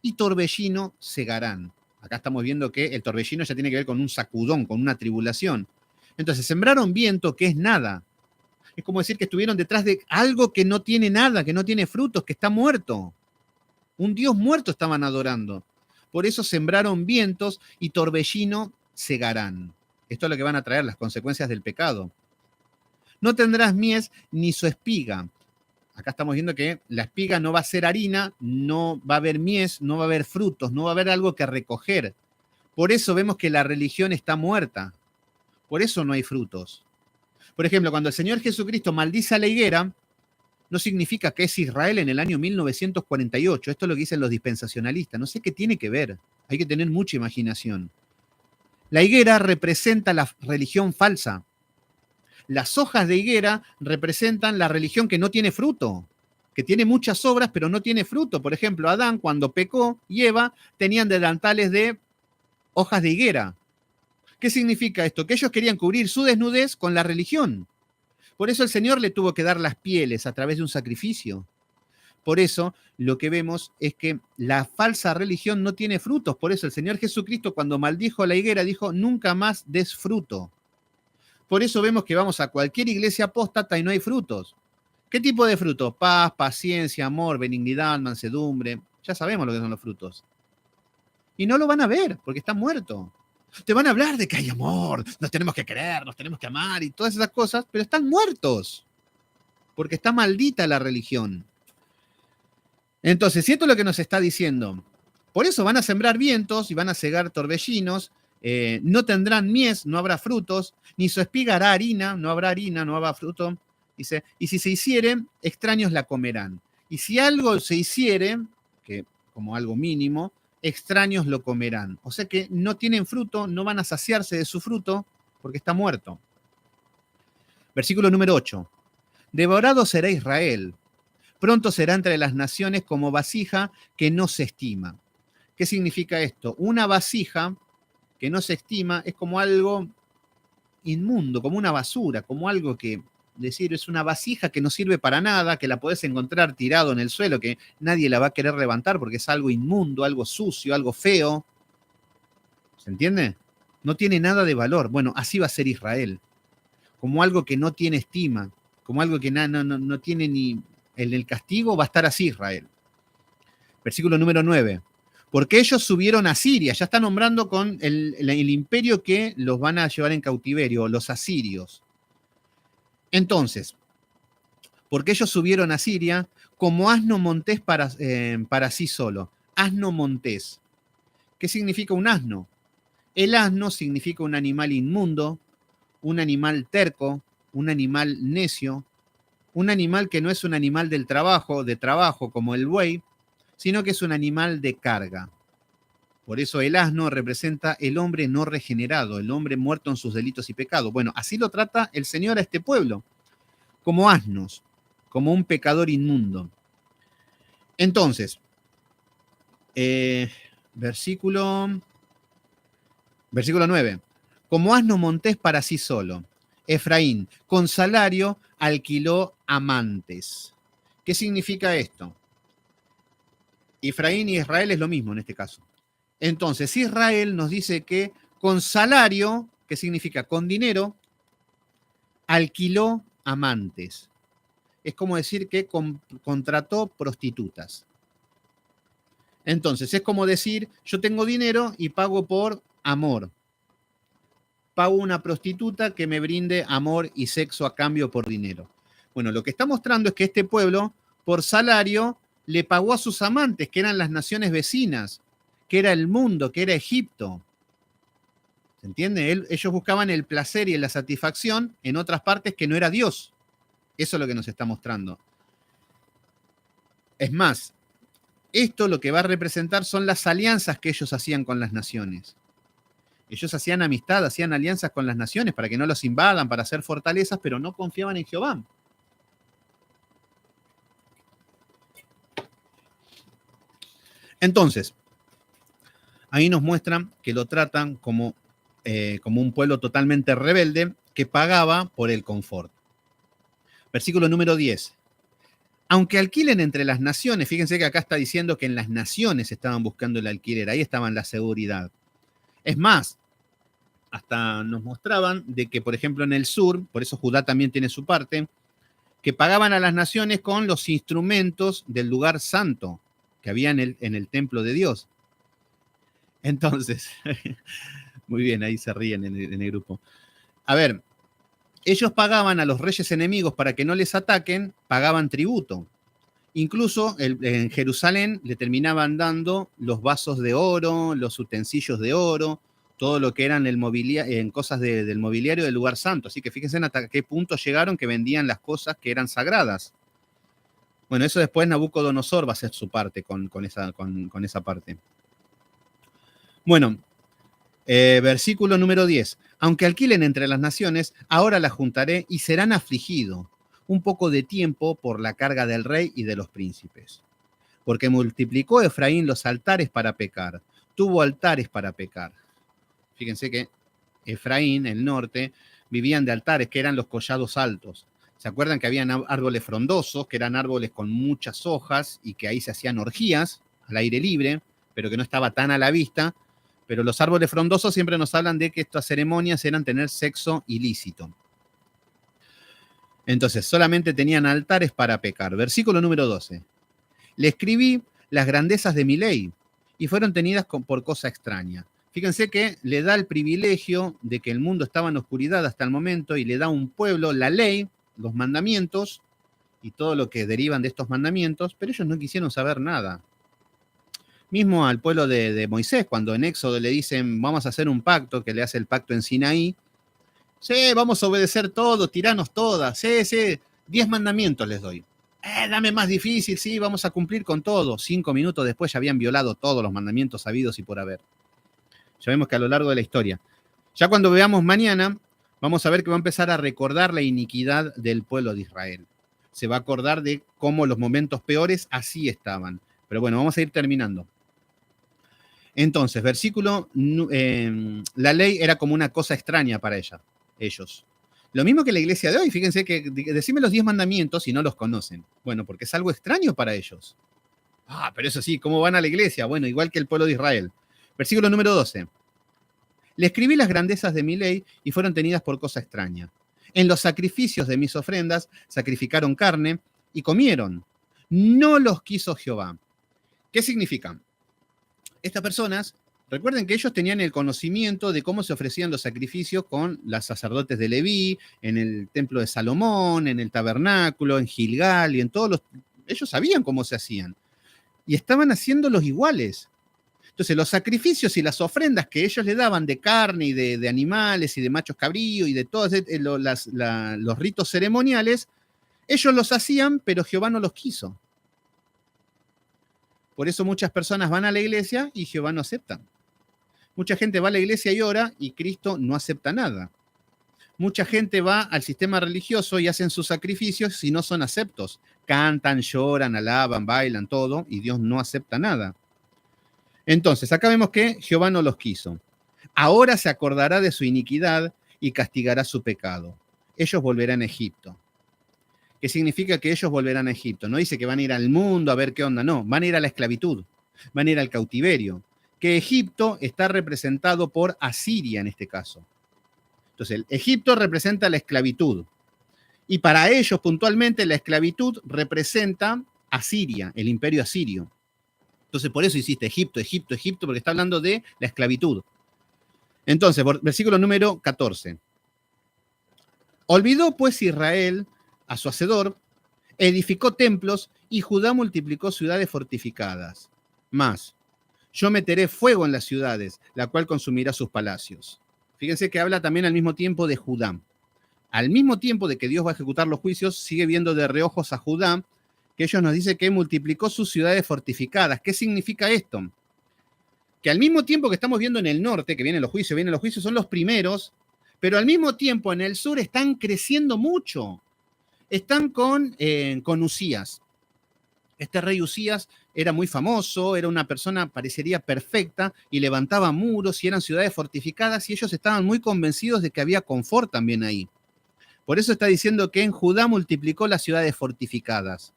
y torbellino segarán. Acá estamos viendo que el torbellino ya tiene que ver con un sacudón, con una tribulación. Entonces, sembraron viento, que es nada. Es como decir que estuvieron detrás de algo que no tiene nada, que no tiene frutos, que está muerto. Un Dios muerto estaban adorando. Por eso sembraron vientos y torbellino segarán. Esto es lo que van a traer las consecuencias del pecado. No tendrás mies ni su espiga. Acá estamos viendo que la espiga no va a ser harina, no va a haber mies, no va a haber frutos, no va a haber algo que recoger. Por eso vemos que la religión está muerta. Por eso no hay frutos. Por ejemplo, cuando el Señor Jesucristo maldice a la higuera, no significa que es Israel en el año 1948. Esto es lo que dicen los dispensacionalistas. No sé qué tiene que ver. Hay que tener mucha imaginación. La higuera representa la religión falsa. Las hojas de higuera representan la religión que no tiene fruto, que tiene muchas obras, pero no tiene fruto. Por ejemplo, Adán, cuando pecó, y Eva tenían delantales de hojas de higuera. ¿Qué significa esto? Que ellos querían cubrir su desnudez con la religión. Por eso el Señor le tuvo que dar las pieles a través de un sacrificio. Por eso lo que vemos es que la falsa religión no tiene frutos. Por eso el Señor Jesucristo, cuando maldijo a la higuera, dijo, nunca más des fruto. Por eso vemos que vamos a cualquier iglesia apóstata y no hay frutos. ¿Qué tipo de frutos? Paz, paciencia, amor, benignidad, mansedumbre. Ya sabemos lo que son los frutos. Y no lo van a ver porque está muerto. Te van a hablar de que hay amor, nos tenemos que querer, nos tenemos que amar y todas esas cosas, pero están muertos porque está maldita la religión. Entonces, si esto es lo que nos está diciendo, por eso van a sembrar vientos y van a cegar torbellinos, no tendrán mies, no habrá frutos, ni su espiga hará harina, no habrá fruto. Dice, y si se hiciere, extraños la comerán. Y si algo se hiciere, que como algo mínimo, extraños lo comerán. O sea que no tienen fruto, no van a saciarse de su fruto, porque está muerto. Versículo número 8. Devorado será Israel. Pronto será entre las naciones como vasija que no se estima. ¿Qué significa esto? Una vasija que no se estima es como algo inmundo, como una basura, como algo que, decir, es una vasija que no sirve para nada, que la podés encontrar tirado en el suelo, que nadie la va a querer levantar porque es algo inmundo, algo sucio, algo feo. ¿Se entiende? No tiene nada de valor. Bueno, así va a ser Israel. Como algo que no tiene estima, como algo que no tiene ni... En el castigo va a estar así Israel. Versículo número 9. Porque ellos subieron a Siria, ya está nombrando con el imperio que los van a llevar en cautiverio, los asirios. Entonces, porque ellos subieron a Siria como asno montés para sí solo. Asno montés. ¿Qué significa un asno? El asno significa un animal inmundo, un animal terco, un animal necio, un animal que no es un animal de trabajo como el buey, sino que es un animal de carga. Por eso el asno representa el hombre no regenerado, el hombre muerto en sus delitos y pecados. Bueno, así lo trata el Señor a este pueblo, como asnos, como un pecador inmundo. Entonces, versículo 9. Como asno montés para sí solo. Efraín, con salario alquiló amantes. ¿Qué significa esto? Efraín y Israel es lo mismo en este caso. Entonces, Israel nos dice que con salario, ¿qué significa? Con dinero, alquiló amantes. Es como decir que contrató prostitutas. Entonces, es como decir, yo tengo dinero y pago por amor. Pago una prostituta que me brinde amor y sexo a cambio por dinero. Bueno, lo que está mostrando es que este pueblo, por salario, le pagó a sus amantes, que eran las naciones vecinas, que era el mundo, que era Egipto. ¿Se entiende? Ellos buscaban el placer y la satisfacción en otras partes que no era Dios. Eso es lo que nos está mostrando. Es más, esto lo que va a representar son las alianzas que ellos hacían con las naciones. Ellos hacían amistad, hacían alianzas con las naciones para que no los invadan, para hacer fortalezas, pero no confiaban en Jehová. Entonces, ahí nos muestran que lo tratan como un pueblo totalmente rebelde que pagaba por el confort. Versículo número 10. Aunque alquilen entre las naciones, fíjense que acá está diciendo que en las naciones estaban buscando el alquiler, ahí estaban la seguridad. Es más, hasta nos mostraban de que, por ejemplo, en el sur, por eso Judá también tiene su parte, que pagaban a las naciones con los instrumentos del lugar santo que había en el templo de Dios. Entonces, muy bien, ahí se ríen en el grupo. A ver, ellos pagaban a los reyes enemigos para que no les ataquen, pagaban tributo. Incluso en Jerusalén le terminaban dando los vasos de oro, los utensilios de oro, todo lo que eran en cosas del mobiliario del lugar santo. Así que fíjense hasta qué punto llegaron que vendían las cosas que eran sagradas. Bueno, eso después Nabucodonosor va a hacer su parte con esa parte. Bueno, versículo número 10. Aunque alquilen entre las naciones, ahora las juntaré y serán afligidos un poco de tiempo por la carga del rey y de los príncipes. Porque multiplicó Efraín los altares para pecar, tuvo altares para pecar. Fíjense que Efraín, el norte, vivían de altares, que eran los collados altos. ¿Se acuerdan que habían árboles frondosos, que eran árboles con muchas hojas y que ahí se hacían orgías al aire libre, pero que no estaba tan a la vista? Pero los árboles frondosos siempre nos hablan de que estas ceremonias eran tener sexo ilícito. Entonces, solamente tenían altares para pecar. Versículo número 12. Le escribí las grandezas de mi ley y fueron tenidas por cosa extraña. Fíjense que le da el privilegio de que el mundo estaba en oscuridad hasta el momento y le da a un pueblo la ley, los mandamientos y todo lo que derivan de estos mandamientos, pero ellos no quisieron saber nada. Mismo al pueblo de Moisés, cuando en Éxodo le dicen, vamos a hacer un pacto, que le hace el pacto en Sinaí, sí, vamos a obedecer todo, tiranos todas, sí, 10 mandamientos les doy. Dame más difícil, sí, vamos a cumplir con todo. 5 minutos después ya habían violado todos los mandamientos habidos y por haber. Ya vemos que a lo largo de la historia. Ya cuando veamos mañana, vamos a ver que va a empezar a recordar la iniquidad del pueblo de Israel. Se va a acordar de cómo los momentos peores así estaban. Pero bueno, vamos a ir terminando. Entonces, versículo, la ley era como una cosa extraña para ellos. Lo mismo que la iglesia de hoy, fíjense que decime los 10 mandamientos y no los conocen. Bueno, porque es algo extraño para ellos. Pero eso sí, ¿cómo van a la iglesia? Bueno, igual que el pueblo de Israel. Versículo número 12. Le escribí las grandezas de mi ley y fueron tenidas por cosa extraña. En los sacrificios de mis ofrendas sacrificaron carne y comieron. No los quiso Jehová. ¿Qué significa? Estas personas, recuerden que ellos tenían el conocimiento de cómo se ofrecían los sacrificios con los sacerdotes de Leví, en el templo de Salomón, en el tabernáculo, en Gilgal y en todos los... Ellos sabían cómo se hacían y estaban haciéndolos iguales. Entonces, los sacrificios y las ofrendas que ellos le daban de carne y de animales y de machos cabríos y de todos los ritos ceremoniales, ellos los hacían, pero Jehová no los quiso. Por eso muchas personas van a la iglesia y Jehová no acepta. Mucha gente va a la iglesia y ora y Cristo no acepta nada. Mucha gente va al sistema religioso y hacen sus sacrificios y no son aceptos. Cantan, lloran, alaban, bailan, todo, y Dios no acepta nada. Entonces, acá vemos que Jehová no los quiso. Ahora se acordará de su iniquidad y castigará su pecado. Ellos volverán a Egipto. ¿Qué significa que ellos volverán a Egipto? No dice que van a ir al mundo a ver qué onda, no, van a ir a la esclavitud, van a ir al cautiverio, que Egipto está representado por Asiria en este caso. Entonces, Egipto representa la esclavitud, y para ellos puntualmente la esclavitud representa Asiria, el imperio asirio. Entonces, por eso hiciste Egipto, Egipto, Egipto, porque está hablando de la esclavitud. Entonces, versículo número 14. Olvidó pues Israel a su hacedor, edificó templos y Judá multiplicó ciudades fortificadas. Mas, yo meteré fuego en las ciudades, la cual consumirá sus palacios. Fíjense que habla también al mismo tiempo de Judá. Al mismo tiempo de que Dios va a ejecutar los juicios, sigue viendo de reojos a Judá, que ellos nos dice que multiplicó sus ciudades fortificadas. ¿Qué significa esto? Que al mismo tiempo que estamos viendo en el norte, que vienen los juicios son los primeros, pero al mismo tiempo en el sur están creciendo mucho. Están con Usías. Este rey Usías era muy famoso, era una persona, parecería perfecta, y levantaba muros y eran ciudades fortificadas, y ellos estaban muy convencidos de que había confort también ahí. Por eso está diciendo que en Judá multiplicó las ciudades fortificadas.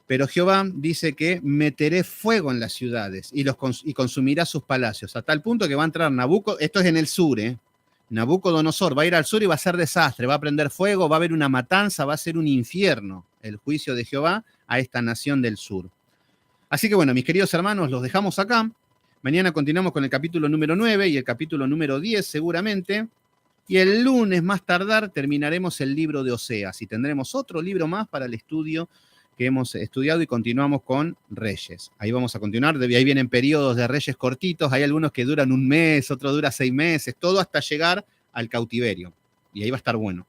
Pero Jehová dice que meteré fuego en las ciudades y consumirá sus palacios, a tal punto que va a entrar Nabucodonosor, esto es en el sur, Nabucodonosor va a ir al sur y va a ser desastre, va a prender fuego, va a haber una matanza, va a ser un infierno el juicio de Jehová a esta nación del sur. Así que bueno, mis queridos hermanos, los dejamos acá. Mañana continuamos con el capítulo número 9 y el capítulo número 10 seguramente. Y el lunes más tardar terminaremos el libro de Oseas y tendremos otro libro más para el estudio que hemos estudiado y continuamos con Reyes. Ahí vamos a continuar, ahí vienen periodos de Reyes cortitos, hay algunos que duran un mes, otro dura 6 meses, todo hasta llegar al cautiverio. Y ahí va a estar bueno.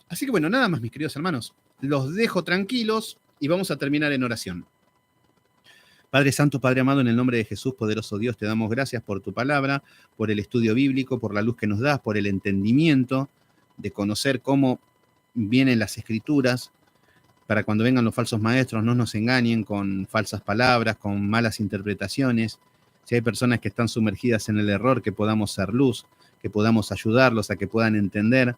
Así que bueno, nada más, mis queridos hermanos. Los dejo tranquilos y vamos a terminar en oración. Padre Santo, Padre amado, en el nombre de Jesús, poderoso Dios, te damos gracias por tu palabra, por el estudio bíblico, por la luz que nos das, por el entendimiento de conocer cómo vienen las escrituras, para cuando vengan los falsos maestros no nos engañen con falsas palabras, con malas interpretaciones. Si hay personas que están sumergidas en el error, que podamos ser luz, que podamos ayudarlos a que puedan entender.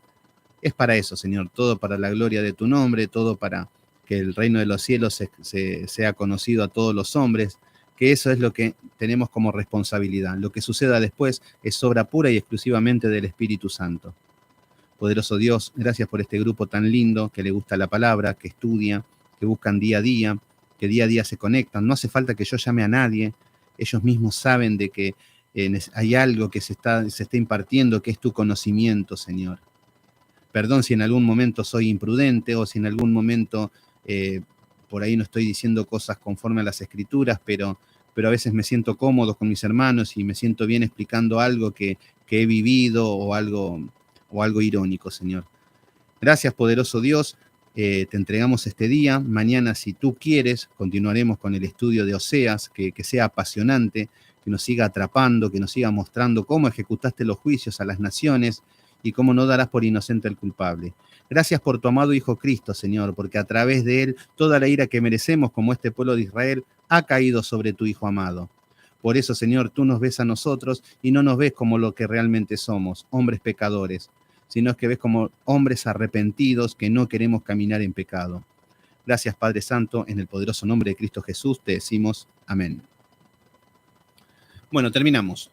Es para eso, Señor, todo para la gloria de tu nombre, todo para que el reino de los cielos sea conocido a todos los hombres, que eso es lo que tenemos como responsabilidad. Lo que suceda después es obra pura y exclusivamente del Espíritu Santo. Poderoso Dios, gracias por este grupo tan lindo, que le gusta la palabra, que estudia, que buscan día a día se conectan. No hace falta que yo llame a nadie, ellos mismos saben de que hay algo que se está impartiendo, que es tu conocimiento, Señor. Perdón si en algún momento soy imprudente o si en algún momento por ahí no estoy diciendo cosas conforme a las Escrituras, pero a veces me siento cómodo con mis hermanos y me siento bien explicando algo que he vivido o algo irónico, Señor. Gracias, poderoso Dios. Te entregamos este día. Mañana, si tú quieres, continuaremos con el estudio de Oseas, que sea apasionante, que nos siga atrapando, que nos siga mostrando cómo ejecutaste los juicios a las naciones y cómo no darás por inocente al culpable. Gracias por tu amado Hijo Cristo, Señor, porque a través de él toda la ira que merecemos como este pueblo de Israel ha caído sobre tu Hijo amado. Por eso, Señor, tú nos ves a nosotros y no nos ves como lo que realmente somos, hombres pecadores, sino que ves como hombres arrepentidos que no queremos caminar en pecado. Gracias, Padre Santo, en el poderoso nombre de Cristo Jesús te decimos amén. Bueno, terminamos.